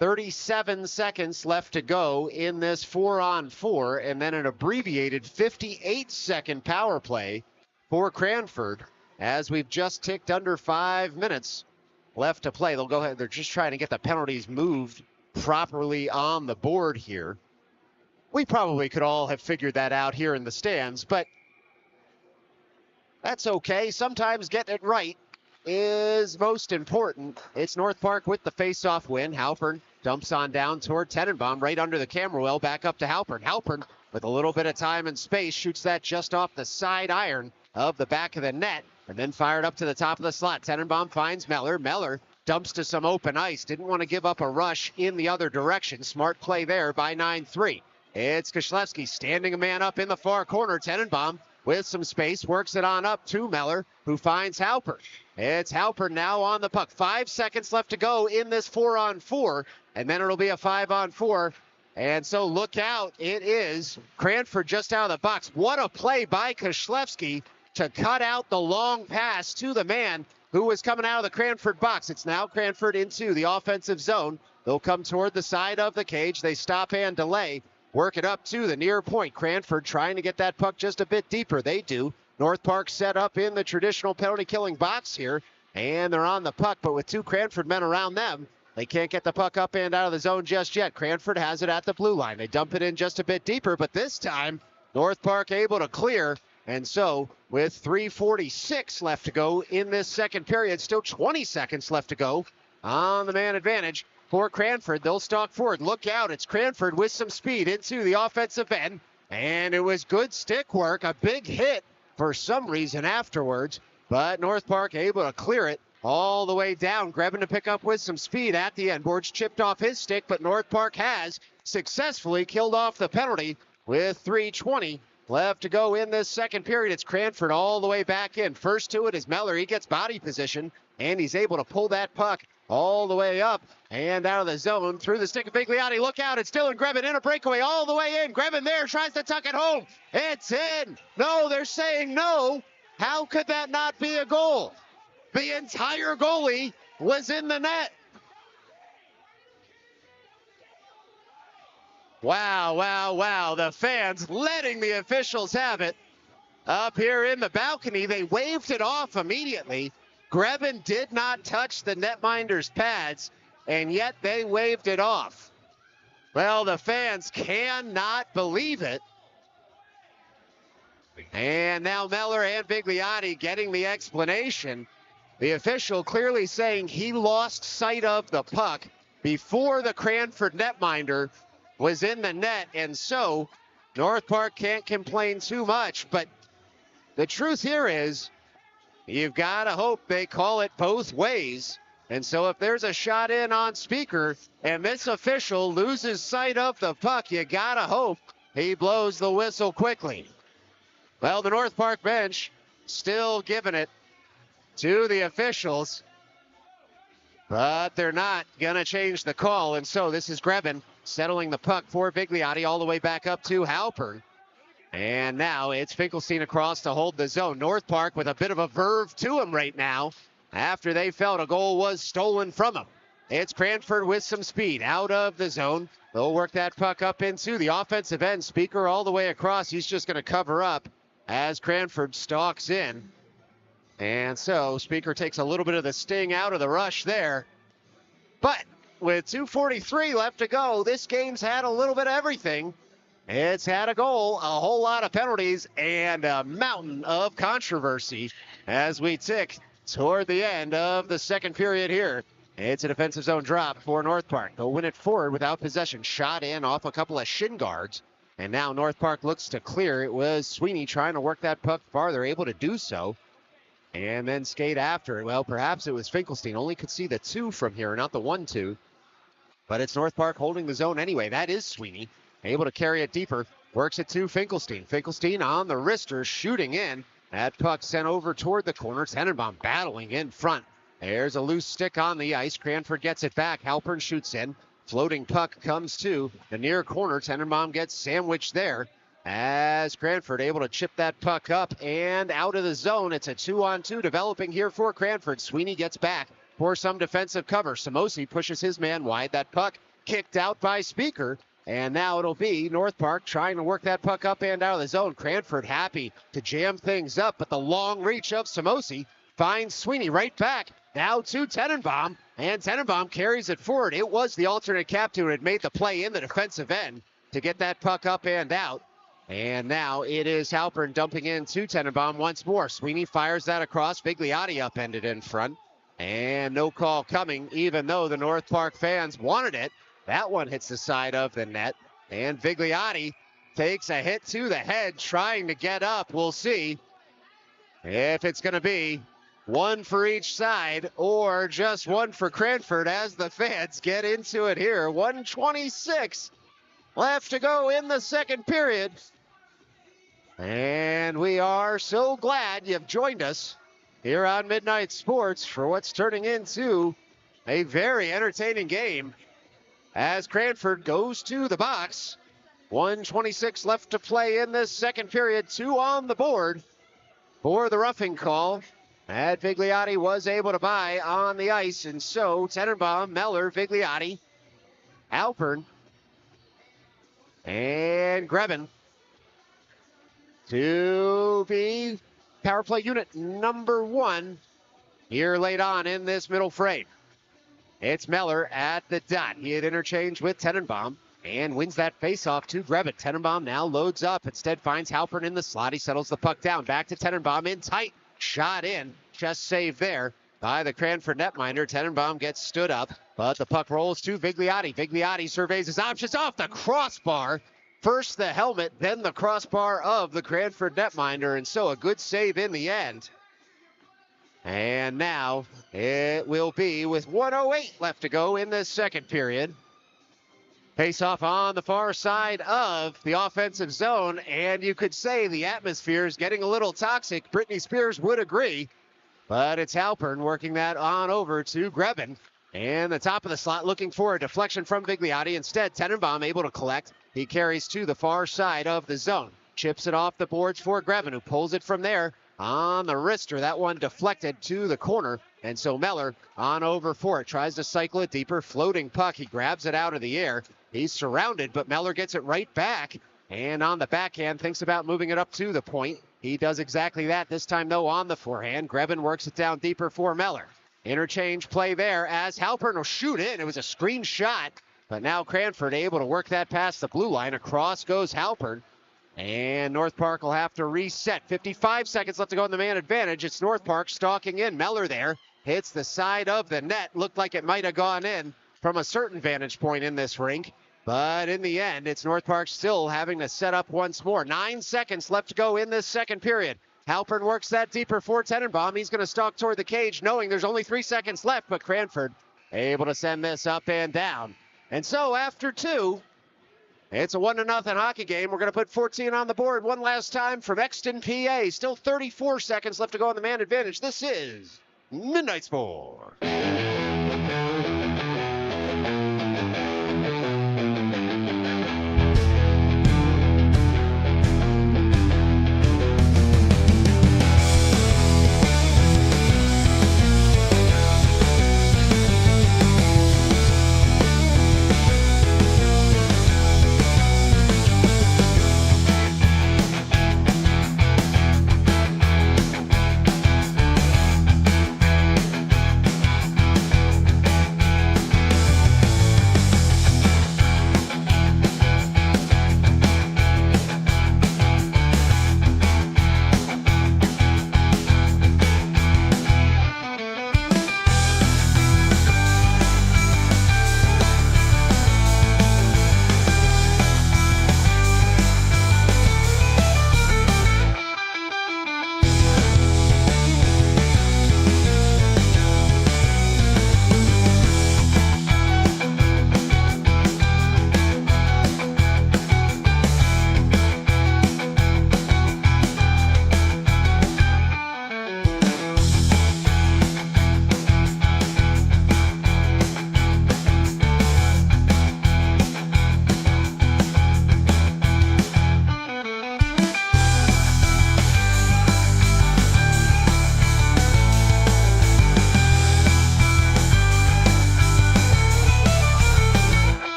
[SPEAKER 1] 37 seconds left to go in this 4-on-4, and then an abbreviated 58-second power play for Cranford, as we've just ticked under 5 minutes left to play. They'll go ahead. They're just trying to get the penalties moved properly on the board here. We probably could all have figured that out here in the stands, but that's okay. Sometimes getting it right is most important. It's North Park with the face-off win. Halpern dumps on down toward Tenenbaum, right under the camera well, back up to Halpern. Halpern, with a little bit of time and space, shoots that just off the side iron of the back of the net, and then fired up to the top of the slot. Tenenbaum finds Meller. Meller dumps to some open ice. Didn't want to give up a rush in the other direction. Smart play there by 9-3. It's Kushlevsky standing a man up in the far corner. Tenenbaum with some space, works it on up to Meller, who finds Halpern. It's Halpern now on the puck. 5 seconds left to go in this 4-on-4, and then it'll be a 5-on-4. And so look out. It is Cranford just out of the box. What a play by Kushlevsky to cut out the long pass to the man who was coming out of the Cranford box. It's now Cranford into the offensive zone. They'll come toward the side of the cage. They stop and delay. Work it up to the near point. Cranford trying to get that puck just a bit deeper. They do. North Park set up in the traditional penalty-killing box here, and they're on the puck, but with two Cranford men around them, they can't get the puck up and out of the zone just yet. Cranford has it at the blue line. They dump it in just a bit deeper, but this time, North Park able to clear. And so, with 3:46 left to go in this second period, still 20 seconds left to go on the man advantage for Cranford. They'll stalk forward. Look out, it's Cranford with some speed into the offensive end. And it was good stick work, a big hit for some reason afterwards. But North Park able to clear it all the way down. Grebin to pick up with some speed at the end. Boards chipped off his stick, but North Park has successfully killed off the penalty with 3:20 left to go in this second period. It's Cranford all the way back in. First to it is Meller. He gets body position, and he's able to pull that puck all the way up and out of the zone through the stick of Bigliotti. Look out, it's Dylan Grebin in a breakaway all the way in. Grebin there tries to tuck it home. It's in. No, they're saying no. How could that not be a goal? The entire goalie was in the net. Wow, wow, wow. The fans letting the officials have it. Up here in the balcony, they waved it off immediately. Grebin did not touch the netminder's pads, and yet they waved it off. Well, the fans cannot believe it. And now Meller and Bigliotti getting the explanation. The official clearly saying he lost sight of the puck before the Cranford netminder was in the net, and so North Park can't complain too much. But the truth here is you've got to hope they call it both ways. And so if there's a shot in on Speaker and this official loses sight of the puck, you got to hope he blows the whistle quickly. Well, the North Park bench still giving it to the officials, but they're not going to change the call. And so this is Grebin settling the puck for Bigliotti all the way back up to Halpern. And now it's Finkelstein across to hold the zone. North Park with a bit of a verve to him right now after they felt a goal was stolen from them. It's Cranford with some speed out of the zone. They'll work that puck up into the offensive end. Speaker all the way across. He's just going to cover up as Cranford stalks in. And so Speaker takes a little bit of the sting out of the rush there. But with 2:43 left to go, this game's had a little bit of everything. It's had a goal, a whole lot of penalties, and a mountain of controversy as we tick toward the end of the second period here. It's a defensive zone drop for North Park. They'll win it forward without possession. Shot in off a couple of shin guards. And now North Park looks to clear. It was Sweeney trying to work that puck farther, able to do so. And then skate after it. Well, perhaps it was Finkelstein. Only could see the 2 from here, not the 1-2. But it's North Park holding the zone anyway. That is Sweeney. Able to carry it deeper. Works it to Finkelstein. Finkelstein on the wrister, shooting in. That puck sent over toward the corner. Tenenbaum battling in front. There's a loose stick on the ice. Cranford gets it back. Halpern shoots in. Floating puck comes to the near corner. Tenenbaum gets sandwiched there as Cranford able to chip that puck up and out of the zone. It's a 2-on-2 developing here for Cranford. Sweeney gets back for some defensive cover. Samosi pushes his man wide. That puck kicked out by Speaker. And now it'll be North Park trying to work that puck up and out of the zone. Cranford happy to jam things up, but the long reach of Samosi finds Sweeney right back. Now to Tenenbaum, and Tenenbaum carries it forward. It was the alternate captain who had made the play in the defensive end to get that puck up and out. And now it is Halpern dumping in to Tenenbaum once more. Sweeney fires that across. Bigliotti upended in front. And no call coming, even though the North Park fans wanted it. That one hits the side of the net. And Bigliotti takes a hit to the head, trying to get up. We'll see if it's going to be one for each side or just one for Cranford as the fans get into it here. 1:26 left to go in the second period. And we are so glad you've joined us here on Midnight Sports for what's turning into a very entertaining game as Cranford goes to the box. 1:26 left to play in this second period. 2 on the board. for the roughing call. That Vigliotti was able to buy on the ice, and so Tenenbaum, Meller, Vigliotti, Alpern, and Grebin to be power play unit number 1 here late on in this middle frame. It's Meller at the dot. He had interchanged with Tenenbaum and wins that faceoff to Grebin. Tenenbaum now loads up. Instead finds Halpern in the slot. He settles the puck down. Back to Tenenbaum in tight. Shot in. Chest save there by the Cranford netminder. Tenenbaum gets stood up, but the puck rolls to Vigliotti. Vigliotti surveys his options off the crossbar. First the helmet, then the crossbar of the Cranford netminder, and so a good save in the end. And now it will be with 1:08 left to go in this second period. Face-off on the far side of the offensive zone, and you could say the atmosphere is getting a little toxic. Britney Spears would agree, but it's Halpern working that on over to Grebin. And the top of the slot looking for a deflection from Vigliotti. Instead, Tenenbaum able to collect. He carries to the far side of the zone. Chips it off the boards for Grebin, who pulls it from there on the wrister. That one deflected to the corner. And so Meller on over for it. Tries to cycle it deeper. Floating puck. He grabs it out of the air. He's surrounded, but Meller gets it right back. And on the backhand, thinks about moving it up to the point. He does exactly that. This time, though, on the forehand. Grebin works it down deeper for Meller. Interchange play there as Halpern will shoot in. It was a screen shot, but now Cranford able to work that past the blue line. Across goes Halpern. And North Park will have to reset. 55 seconds left to go in the man advantage. It's North Park stalking in. Meller there hits the side of the net. Looked like it might have gone in from a certain vantage point in this rink. But in the end, it's North Park still having to set up once more. 9 seconds left to go in this second period. Halpern works that deeper for Tenenbaum. He's going to stalk toward the cage, knowing there's only 3 seconds left, but Cranford able to send this up and down. And so after 2, it's a 1-0 hockey game. We're going to put 14 on the board one last time from Exton, PA. Still 34 seconds left to go on the man advantage. This is Midnight Sport.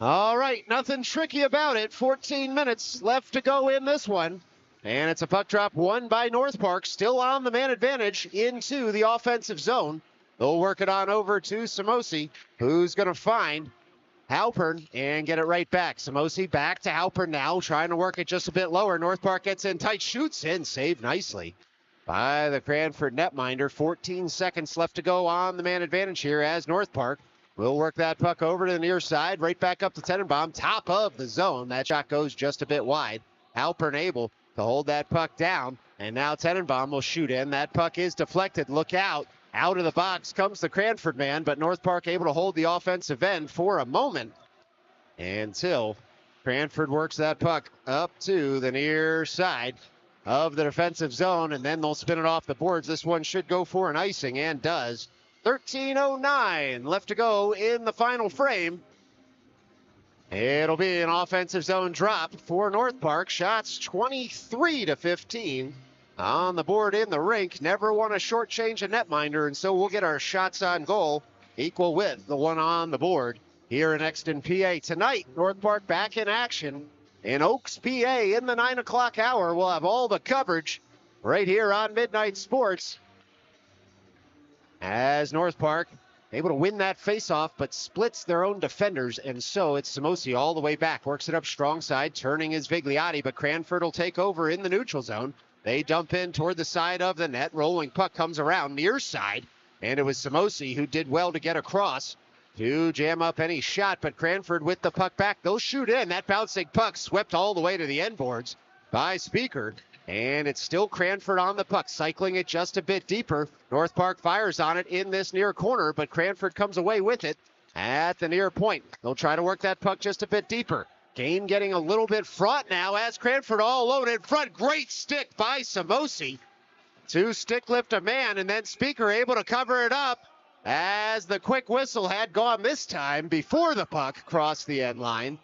[SPEAKER 1] All right, nothing tricky about it. 14 minutes left to go in this one. And it's a puck drop won by North Park, still on the man advantage into the offensive zone. They'll work it on over to Samosi, who's going to find Halpern and get it right back. Samosi back to Halpern now, trying to work it just a bit lower. North Park gets in tight, shoots in, saved nicely by the Cranford netminder. 14 seconds left to go on the man advantage here as North Park will work that puck over to the near side, right back up to Tenenbaum, top of the zone. That shot goes just a bit wide. Halpern able to hold that puck down, and now Tenenbaum will shoot in. That puck is deflected. Look out. Out of the box comes the Cranford man, but North Park able to hold the offensive end for a moment until Cranford works that puck up to the near side of the defensive zone, and then they'll spin it off the boards. This one should go for an icing, and does. 13:09 left to go in the final frame. It'll be an offensive zone drop for North Park. Shots 23-15 on the board in the rink. Never want to shortchange a netminder, and so we'll get our shots on goal equal with the one on the board here in Exton, PA. Tonight, North Park back in action in Oaks, PA in the 9 o'clock hour. We'll have all the coverage right here on Midnight Sports, as North Park able to win that faceoff, but splits their own defenders, and so it's Samosi all the way back. Works it up strong side, turning is Vigliotti, but Cranford will take over in the neutral zone. They dump in toward the side of the net. Rolling puck comes around near side, and it was Samosi who did well to get across to jam up any shot, but Cranford with the puck back. They'll shoot in. That bouncing puck swept all the way to the end boards by Speaker. And it's still Cranford on the puck, cycling it just a bit deeper. North Park fires on it in this near corner, but Cranford comes away with it at the near point. They'll try to work that puck just a bit deeper. Game getting a little bit fraught now as Cranford all alone in front. Great stick by Samosi to stick lift a man, and then Speaker able to cover it up as the quick whistle had gone this time before the puck crossed the end line.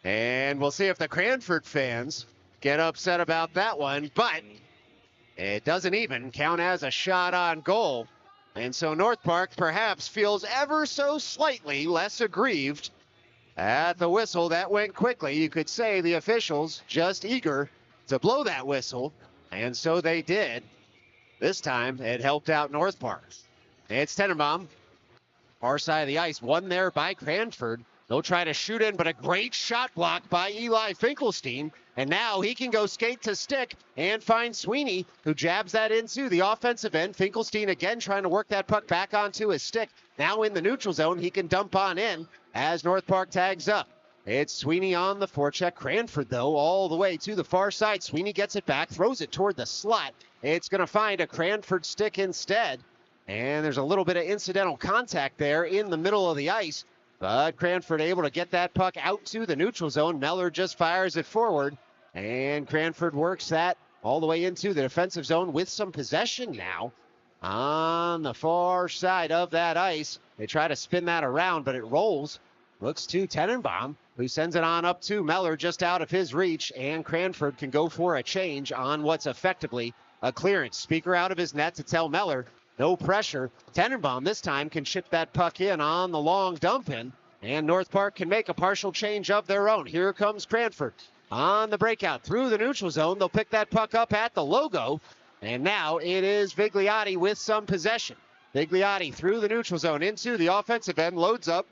[SPEAKER 1] And we'll see if the Cranford fans get upset about that one, but it doesn't even count as a shot on goal. And so North Park perhaps feels ever so slightly less aggrieved at the whistle. That went quickly. You could say the officials just eager to blow that whistle, and so they did. This time it helped out North Park. It's Tenenbaum, far side of the ice, one there by Cranford. They'll try to shoot in, but a great shot block by Eli Finkelstein. And now he can go skate to stick and find Sweeney, who jabs that into the offensive end. Finkelstein again trying to work that puck back onto his stick. Now in the neutral zone, he can dump on in as North Park tags up. It's Sweeney on the forecheck. Cranford, though, all the way to the far side. Sweeney gets it back, throws it toward the slot. It's going to find a Cranford stick instead. And there's a little bit of incidental contact there in the middle of the ice. But Cranford able to get that puck out to the neutral zone. Meller just fires it forward. And Cranford works that all the way into the defensive zone with some possession now on the far side of that ice. They try to spin that around, but it rolls. Looks to Tenenbaum, who sends it on up to Meller just out of his reach. And Cranford can go for a change on what's effectively a clearance. Speaker out of his net to tell Meller, no pressure. Tenenbaum this time can chip that puck in on the long dump in, and North Park can make a partial change of their own. Here comes Cranford on the breakout through the neutral zone. They'll pick that puck up at the logo, and now it is Vigliotti with some possession. Vigliotti through the neutral zone into the offensive end, loads up,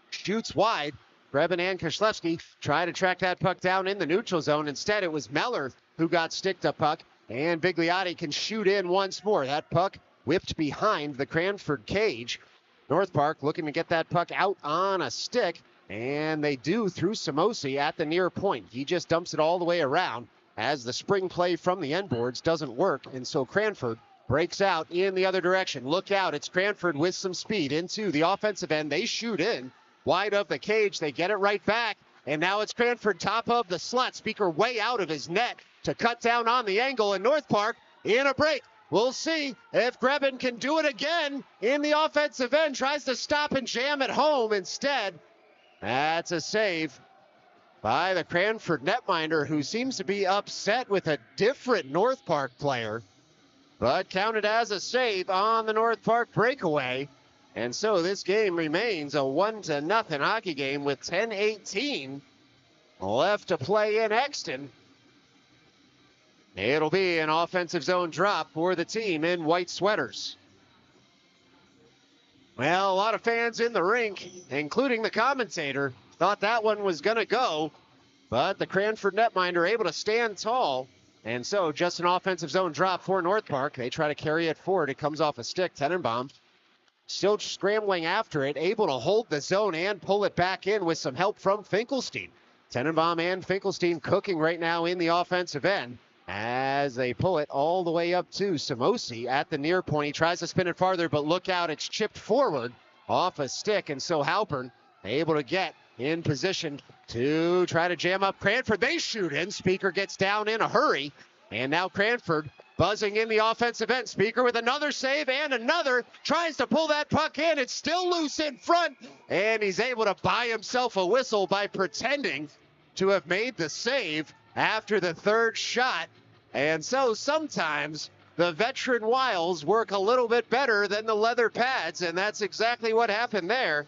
[SPEAKER 1] shoots wide. Grebin and Koslewski try to track that puck down in the neutral zone. Instead, it was Meller who got sticked a puck, and Vigliotti can shoot in once more. That puck whipped behind the Cranford cage. North Park looking to get that puck out on a stick, and they do through Samosi at the near point. He just dumps it all the way around as the spring play from the end boards doesn't work, and so Cranford breaks out in the other direction. Look out, it's Cranford with some speed into the offensive end. They shoot in wide of the cage. They get it right back, and now it's Cranford top of the slot. Speaker way out of his net to cut down on the angle, and North Park in a break. We'll see if Grebin can do it again in the offensive end. Tries to stop and jam it home instead. That's a save by the Cranford netminder, who seems to be upset with a different North Park player, but counted as a save on the North Park breakaway. And so this game remains a 1-0 hockey game with 10:18 left to play in Exton. It'll be an offensive zone drop for the team in white sweaters. Well, a lot of fans in the rink, including the commentator, thought that one was going to go, but the Cranford netminder able to stand tall, and so just an offensive zone drop for North Park. They try to carry it forward. It comes off a stick. Tenenbaum still scrambling after it, able to hold the zone and pull it back in with some help from Finkelstein. Tenenbaum and Finkelstein cooking right now in the offensive end as they pull it all the way up to Samosi at the near point. He tries to spin it farther, but look out, it's chipped forward off a stick, and so Halpern able to get in position to try to jam up Cranford. They shoot in. Speaker gets down in a hurry, and now Cranford buzzing in the offensive end. Speaker with another save and another. Tries to pull that puck in. It's still loose in front, and he's able to buy himself a whistle by pretending to have made the save after the third shot. And so sometimes the veteran wiles work a little bit better than the leather pads, and that's exactly what happened there.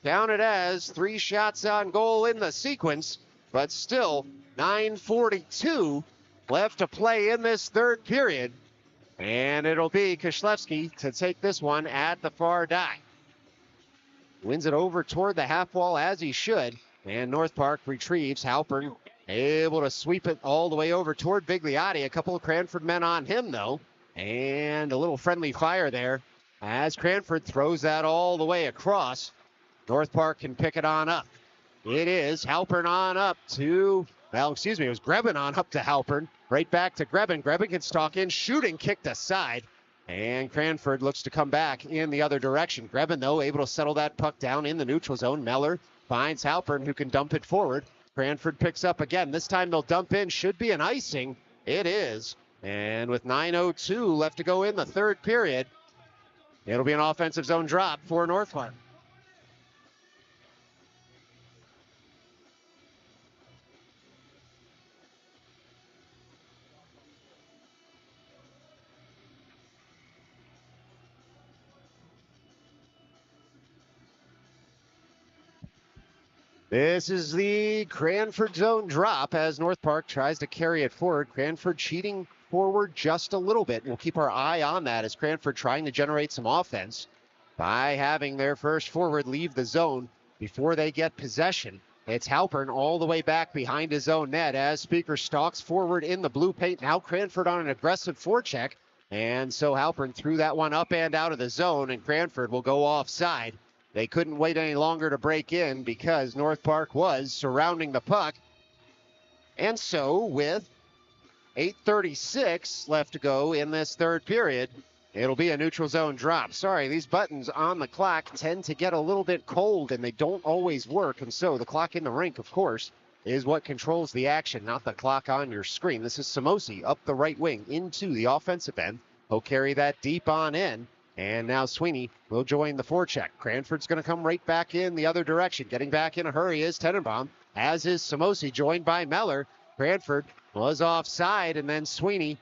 [SPEAKER 1] Counted as 3 shots on goal in the sequence, but still 9:42 left to play in this third period. And it'll be Kishlevsky to take this one at the far die. Wins it over toward the half wall as he should. And North Park retrieves. Halpern able to sweep it all the way over toward Bigliotti. A couple of Cranford men on him, though. And a little friendly fire there as Cranford throws that all the way across. North Park can pick it on up. It is Halpern on up to, it was Grebin on up to Halpern. Right back to Grebin. Grebin can stalk in, shooting, kicked aside. And Cranford looks to come back in the other direction. Grebin, though, able to settle that puck down in the neutral zone. Meller finds Halpern, who can dump it forward. Cranford picks up again. This time they'll dump in. Should be an icing. It is. And with 9:02 left to go in the third period, it'll be an offensive zone drop for North Park. This is the Cranford zone drop as North Park tries to carry it forward. Cranford cheating forward just a little bit. We'll keep our eye on that as Cranford trying to generate some offense by having their first forward leave the zone before they get possession. It's Halpern all the way back behind his own net as Speaker stalks forward in the blue paint. Now Cranford on an aggressive forecheck. And so Halpern threw that one up and out of the zone, and Cranford will go offside. They couldn't wait any longer to break in because North Park was surrounding the puck. And so with 8:36 left to go in this third period, it'll be a neutral zone drop. Sorry, these buttons on the clock tend to get a little bit cold and they don't always work. And so the clock in the rink, of course, is what controls the action, not the clock on your screen. This is Samosi up the right wing into the offensive end. He'll carry that deep on in. And now Sweeney will join the forecheck. Cranford's going to come right back in the other direction. Getting back in a hurry is Tenenbaum, as is Samosi, joined by Meller. Cranford was offside, and then Sweeney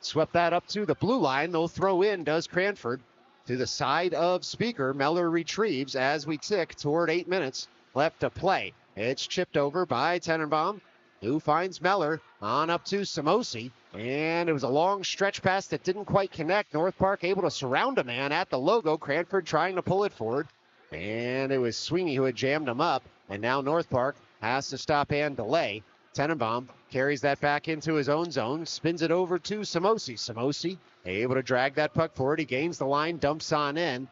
[SPEAKER 1] swept that up to the blue line. They'll throw in, does Cranford, to the side of Speaker. Meller retrieves as we tick toward 8 minutes left to play. It's chipped over by Tenenbaum, who finds Meller on up to Samosi. And it was a long stretch pass that didn't quite connect. North Park able to surround a man at the logo. Cranford trying to pull it forward. And it was Sweeney who had jammed him up. And now North Park has to stop and delay. Tenenbaum carries that back into his own zone. Spins it over to Samosi. Samosi able to drag that puck forward. He gains the line, dumps on in.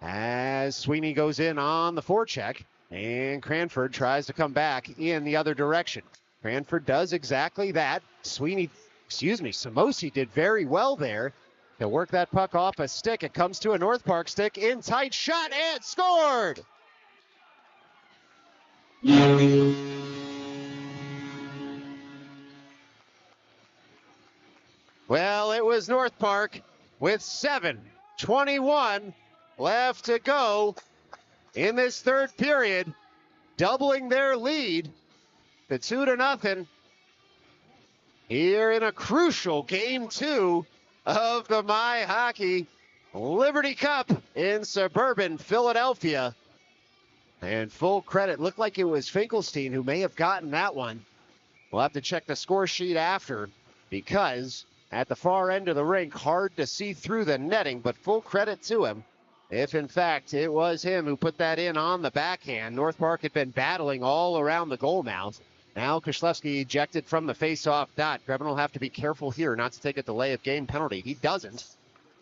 [SPEAKER 1] As Sweeney goes in on the forecheck. And Cranford tries to come back in the other direction. Cranford does exactly that. Samosi did very well there to work that puck off a stick. It comes to a North Park stick, in tight shot, and scored! Well, it was North Park with 7:21 left to go in this third period, doubling their lead to 2-0. Here in a crucial Game 2 of the MyHockey Liberty Cup in suburban Philadelphia. And full credit, looked like it was Finkelstein who may have gotten that one. We'll have to check the score sheet after, because at the far end of the rink, hard to see through the netting, but full credit to him. If in fact it was him who put that in on the backhand. North Park had been battling all around the goal mouth. Now Kishlevsky ejected from the face-off dot. Grebin will have to be careful here not to take a delay of game penalty. He doesn't.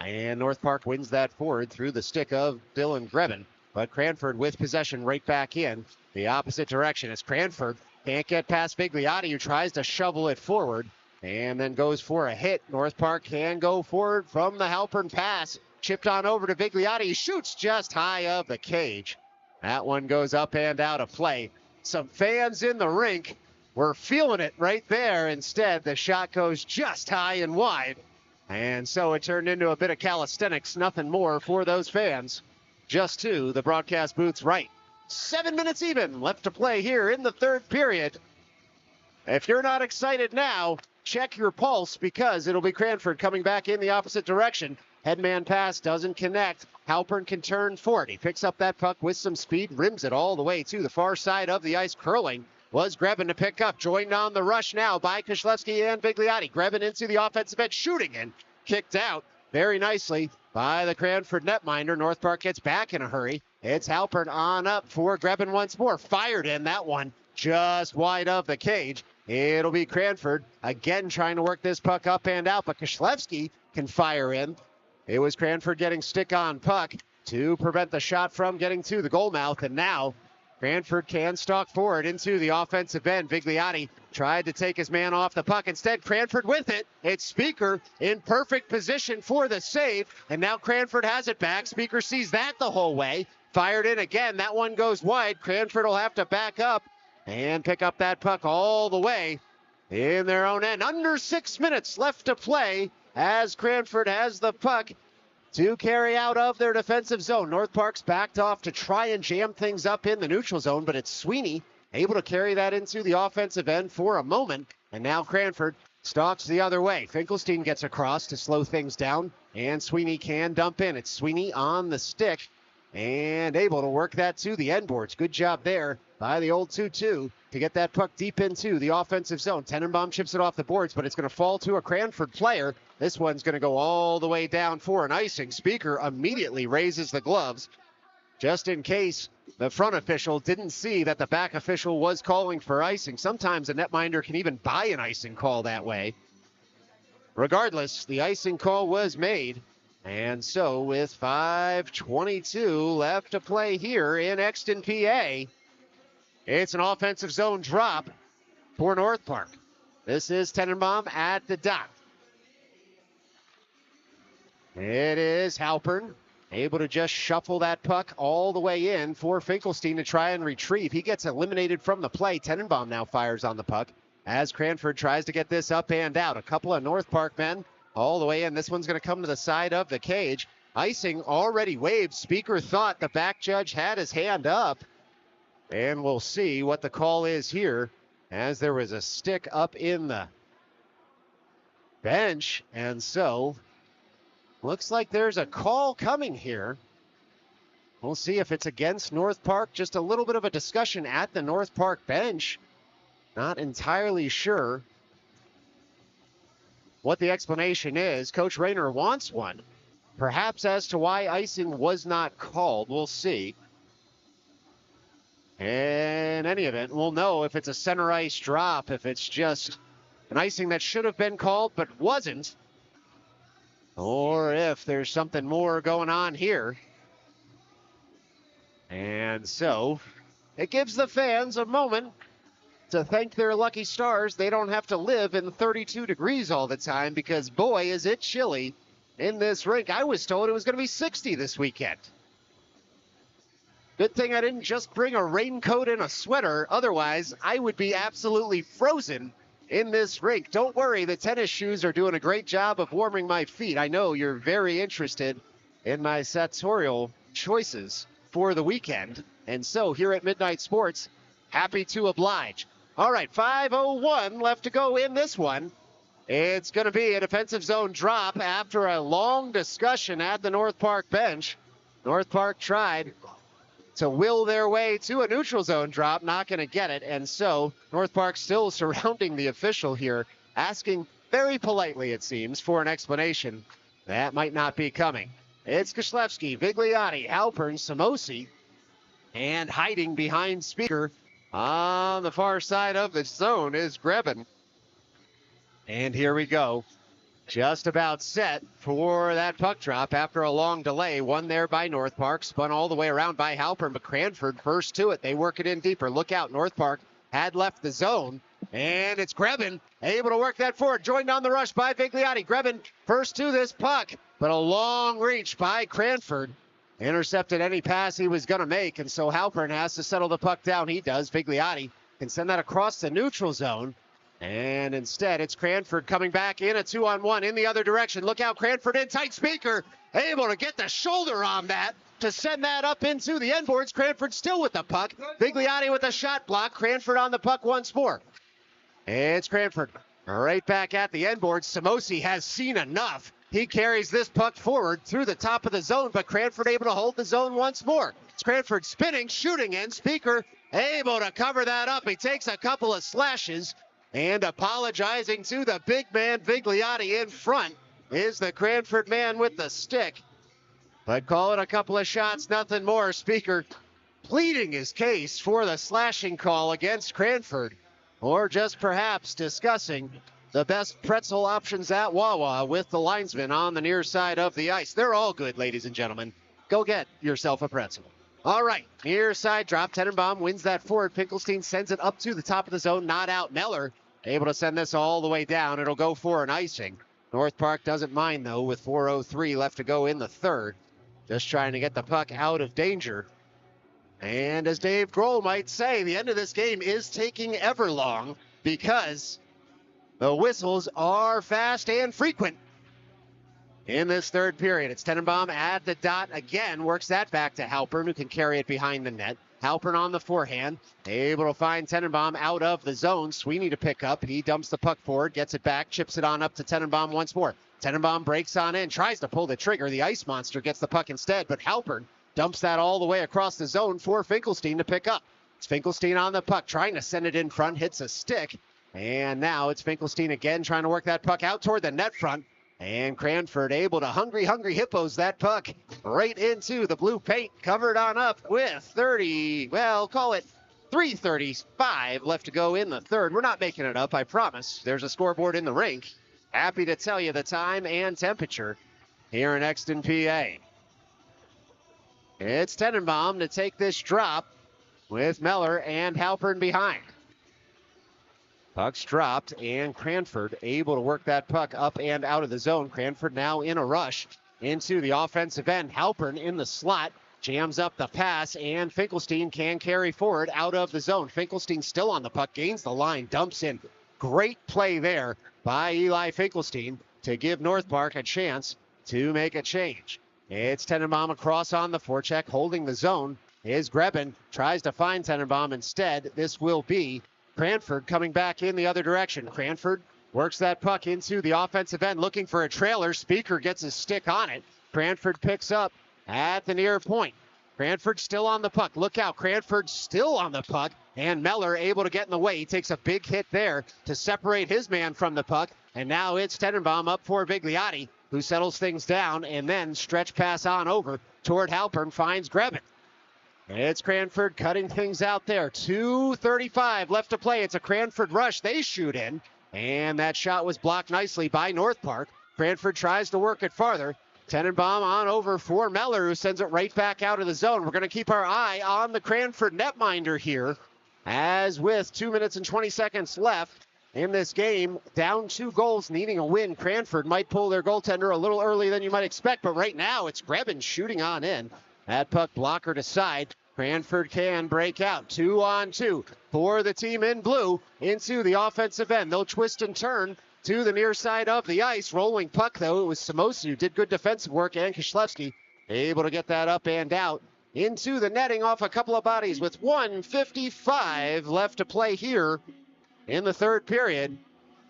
[SPEAKER 1] And North Park wins that forward through the stick of Dylan Grebin. But Cranford with possession right back in the opposite direction as Cranford can't get past Bigliotti, who tries to shovel it forward and then goes for a hit. North Park can go forward from the Halpern pass. Chipped on over to Bigliotti. He shoots just high of the cage. That one goes up and out of play. Some fans in the rink were feeling it right there. Instead, the shot goes just high and wide. And so it turned into a bit of calisthenics, nothing more for those fans. Just to the broadcast booth's right. 7 minutes even left to play here in the third period. If you're not excited now, check your pulse because it'll be Cranford coming back in the opposite direction. Headman pass doesn't connect. Halpern can turn for it. He picks up that puck with some speed, rims it all the way to the far side of the ice. Curling was Grebin to pick up. Joined on the rush now by Koslewski and Bigliotti. Grebin into the offensive end, shooting and kicked out very nicely by the Cranford netminder. North Park gets back in a hurry. It's Halpern on up for Grebin once more. Fired in that one just wide of the cage. It'll be Cranford again trying to work this puck up and out, but Koslewski can fire in. It was Cranford getting stick on puck to prevent the shot from getting to the goal mouth, and now Cranford can stalk forward into the offensive end. Bigliotti tried to take his man off the puck. Instead, Cranford with it. It's Speaker in perfect position for the save, and now Cranford has it back. Speaker sees that the whole way. Fired in again. That one goes wide. Cranford will have to back up and pick up that puck all the way in their own end. Under 6 minutes left to play as Cranford has the puck to carry out of their defensive zone. North Park's backed off to try and jam things up in the neutral zone, but it's Sweeney able to carry that into the offensive end for a moment. And now Cranford stalks the other way. Finkelstein gets across to slow things down, and Sweeney can dump in. It's Sweeney on the stick and able to work that to the end boards. Good job there by the old 2-2 to get that puck deep into the offensive zone. Tenenbaum chips it off the boards, but it's going to fall to a Cranford player. This one's going to go all the way down for an icing. Speaker immediately raises the gloves just in case the front official didn't see that the back official was calling for icing. Sometimes a netminder can even buy an icing call that way. Regardless, the icing call was made. And so with 5:22 left to play here in Exton, PA, it's an offensive zone drop for North Park. This is Tenenbaum at the dot. It is Halpern able to just shuffle that puck all the way in for Finkelstein to try and retrieve. He gets eliminated from the play. Tenenbaum now fires on the puck as Cranford tries to get this up and out. A couple of North Park men all the way in. This one's going to come to the side of the cage. Icing already waved. Speaker thought the back judge had his hand up. And we'll see what the call is here, as there was a stick up in the bench. And so looks like there's a call coming here. We'll see if it's against North Park. Just a little bit of a discussion at the North Park bench. Not entirely sure what the explanation is. Coach Rayner wants one, perhaps as to why icing was not called. We'll see. In any event, we'll know if it's a center ice drop, if it's just an icing that should have been called but wasn't, or if there's something more going on here. And so it gives the fans a moment to thank their lucky stars. They don't have to live in 32 degrees all the time, because boy, is it chilly in this rink. I was told it was going to be 60 this weekend. Good thing I didn't just bring a raincoat and a sweater. Otherwise, I would be absolutely frozen in this rink. Don't worry, the tennis shoes are doing a great job of warming my feet. I know you're very interested in my sartorial choices for the weekend. And so here at Midnight Sports, happy to oblige. All right, 5:01 left to go in this one. It's going to be a defensive zone drop after a long discussion at the North Park bench. North Park tried to will their way to a neutral zone drop, not going to get it. And so North Park still surrounding the official here, asking very politely, it seems, for an explanation. That might not be coming. It's Koslewski, Bigliotti, Halpern, Samosi, and hiding behind Speaker on the far side of the zone is Grebin. And here we go. just about set for that puck drop after a long delay. One there by North Park, spun all the way around by Halpern, but Cranford first to it. They work it in deeper. Look out, North Park had left the zone, and it's Grebin able to work that forward. Joined on the rush by Vigliotti. Grebin first to this puck, but a long reach by Cranford. Intercepted any pass he was going to make, and so Halpern has to settle the puck down. He does. Vigliotti can send that across the neutral zone. And instead, it's Cranford coming back in a 2-on-1 in the other direction. Look out, Cranford in tight. Speaker able to get the shoulder on that to send that up into the end boards. Cranford still with the puck. Vigliotti with a shot block. Cranford on the puck once more. It's Cranford right back at the end boards. Samosi has seen enough. He carries this puck forward through the top of the zone, but Cranford able to hold the zone once more. It's Cranford spinning, shooting in. Speaker able to cover that up. He takes a couple of slashes. And apologizing to the big man Vigliotti in front is the Cranford man with the stick. But calling a couple of shots, nothing more. Speaker pleading his case for the slashing call against Cranford. Or just perhaps discussing the best pretzel options at Wawa with the linesman on the near side of the ice. They're all good, ladies and gentlemen. Go get yourself a pretzel. All right, near side drop. Tenenbaum wins that forward. Finkelstein sends it up to the top of the zone, not out. Meller able to send this all the way down. It'll go for an icing. North Park doesn't mind, though, with 4:03 left to go in the third. Just trying to get the puck out of danger. And as Dave Grohl might say, the end of this game is taking ever long because the whistles are fast and frequent. In this third period, it's Tenenbaum at the dot again. Works that back to Halpern, who can carry it behind the net. Halpern on the forehand, able to find Tenenbaum out of the zone. Sweeney to pick up. He dumps the puck forward, gets it back, chips it on up to Tenenbaum once more. Tenenbaum breaks on in, tries to pull the trigger. The Ice Monster gets the puck instead, but Halpern dumps that all the way across the zone for Finkelstein to pick up. It's Finkelstein on the puck, trying to send it in front, hits a stick. And now it's Finkelstein again, trying to work that puck out toward the net front. And Cranford able to hungry hippos that puck right into the blue paint, covered on up with 3:35 left to go in the third. We're not making it up, I promise. There's a scoreboard in the rink. Happy to tell you the time and temperature here in Exton, PA. It's Tenenbaum to take this drop with Meller and Halpern behind. Puck's dropped, and Cranford able to work that puck up and out of the zone. Cranford now in a rush into the offensive end. Halpern in the slot, jams up the pass, and Finkelstein can carry forward out of the zone. Finkelstein still on the puck, gains the line, dumps in. Great play there by Eli Finkelstein to give North Park a chance to make a change. It's Tenenbaum across on the forecheck, holding the zone. Is Grebin, tries to find Tenenbaum instead. This will be Cranford coming back in the other direction. Cranford works that puck into the offensive end, looking for a trailer. Speaker gets his stick on it. Cranford picks up at the near point. Cranford still on the puck. Look out, Cranford still on the puck, and Meller able to get in the way. He takes a big hit there to separate his man from the puck, and now it's Tenenbaum up for Vigliotti, who settles things down, and then stretch pass on over toward Halpern, finds Grebin. It's Cranford cutting things out there. 2:35 left to play. It's a Cranford rush. They shoot in, and that shot was blocked nicely by North Park. Cranford tries to work it farther. Tenenbaum on over for Meller, who sends it right back out of the zone. We're going to keep our eye on the Cranford netminder here, as with 2 minutes and 20 seconds left in this game, down 2 goals, needing a win. Cranford might pull their goaltender a little early than you might expect, but right now it's Grebin shooting on in. That puck blocker to side. Cranford can break out. 2-on-2 for the team in blue into the offensive end. They'll twist and turn to the near side of the ice. Rolling puck, though. It was Samosi who did good defensive work, and Kishlevsky able to get that up and out into the netting off a couple of bodies with 1:55 left to play here in the third period.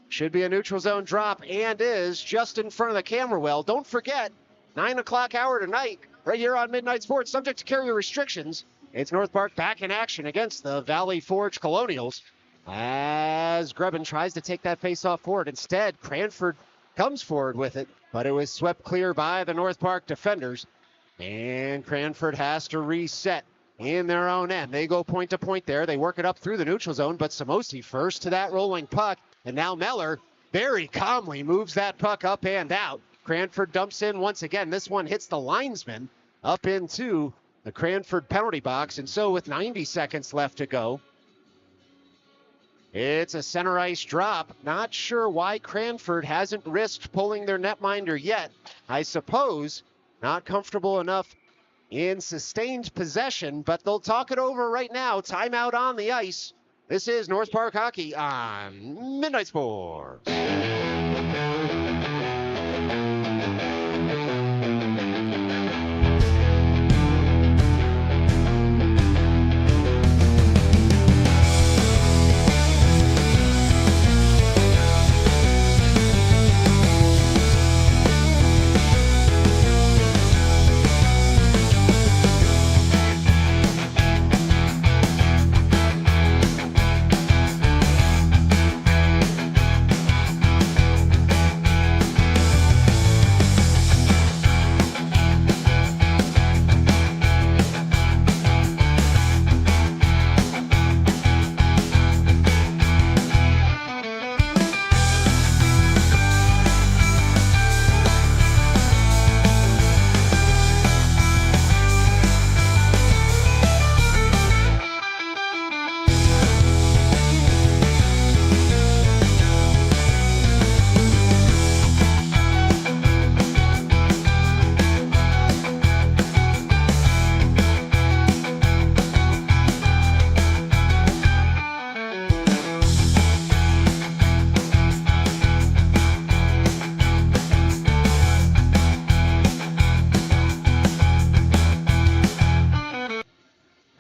[SPEAKER 1] Should be a neutral zone drop, and is just in front of the camera well. Don't forget, 9 o'clock hour tonight, right here on Midnight Sports, subject to carrier restrictions. It's North Park back in action against the Valley Forge Colonials as Grebin tries to take that face-off forward. Instead, Cranford comes forward with it, but it was swept clear by the North Park defenders. And Cranford has to reset in their own end. They go point to point there. They work it up through the neutral zone, but Samosi first to that rolling puck. And now Meller very calmly moves that puck up and out. Cranford dumps in once again. This one hits the linesman up into the Cranford penalty box. And so with 90 seconds left to go, it's a center ice drop. Not sure why Cranford hasn't risked pulling their netminder yet. I suppose not comfortable enough in sustained possession, but they'll talk it over right now. Timeout on the ice. This is North Park Hockey on Midnight Sports.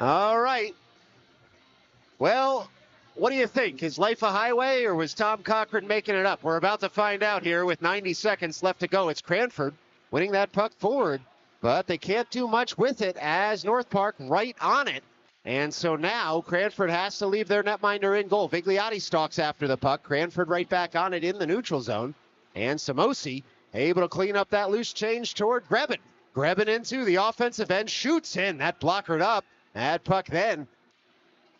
[SPEAKER 1] All right. Well, what do you think? Is life a highway, or was Tom Cochran making it up? We're about to find out here with 90 seconds left to go. It's Cranford winning that puck forward, but they can't do much with it as North Park right on it. And so now Cranford has to leave their netminder in goal. Vigliotti stalks after the puck. Cranford right back on it in the neutral zone. And Samosi able to clean up that loose change toward Grebin. Grebin into the offensive end, shoots in. That blockered up. That puck then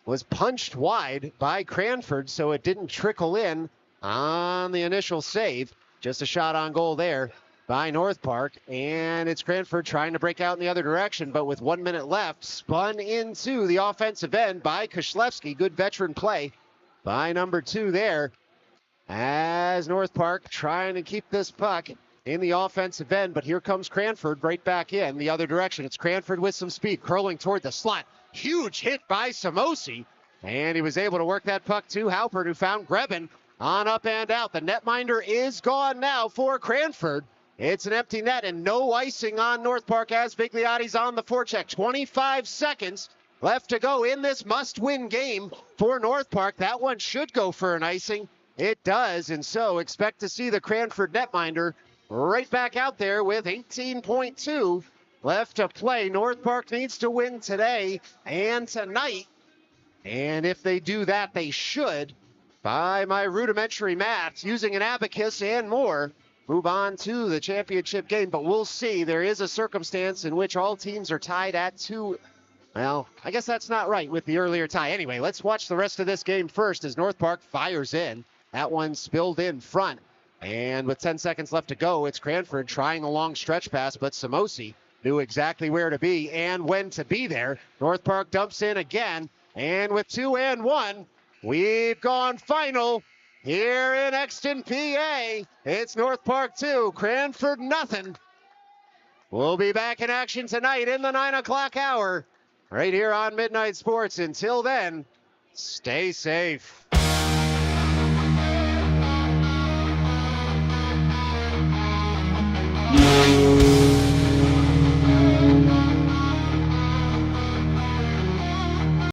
[SPEAKER 1] was punched wide by Cranford, so it didn't trickle in on the initial save. Just a shot on goal there by North Park, and it's Cranford trying to break out in the other direction, but with 1 minute left, spun into the offensive end by Koslewski. Good veteran play by number 2 there, as North Park trying to keep this puck in the offensive end, but here comes Cranford right back in the other direction. It's Cranford with some speed, curling toward the slot. Huge hit by Samosi, and he was able to work that puck to Halpert, who found Grebin on up and out. The netminder is gone now for Cranford. It's an empty net and no icing on North Park as Vigliotti's on the forecheck. 25 seconds left to go in this must-win game for North Park. That one should go for an icing. It does, and so expect to see the Cranford netminder right back out there with 18.2 left to play. North Park needs to win today and tonight. And if they do that, they should, by my rudimentary math, using an abacus and more, move on to the championship game. But we'll see. There is a circumstance in which all teams are tied at 2. Well, I guess that's not right with the earlier tie. Anyway, let's watch the rest of this game first as North Park fires in. That one spilled in front. And with 10 seconds left to go, it's Cranford trying a long stretch pass, but Samosi knew exactly where to be and when to be there. North Park dumps in again, and with 2 and 1, we've gone final here in Exton, PA. It's North Park 2, Cranford nothing. We'll be back in action tonight in the 9 o'clock hour, right here on Midnight Sports. Until then, stay safe.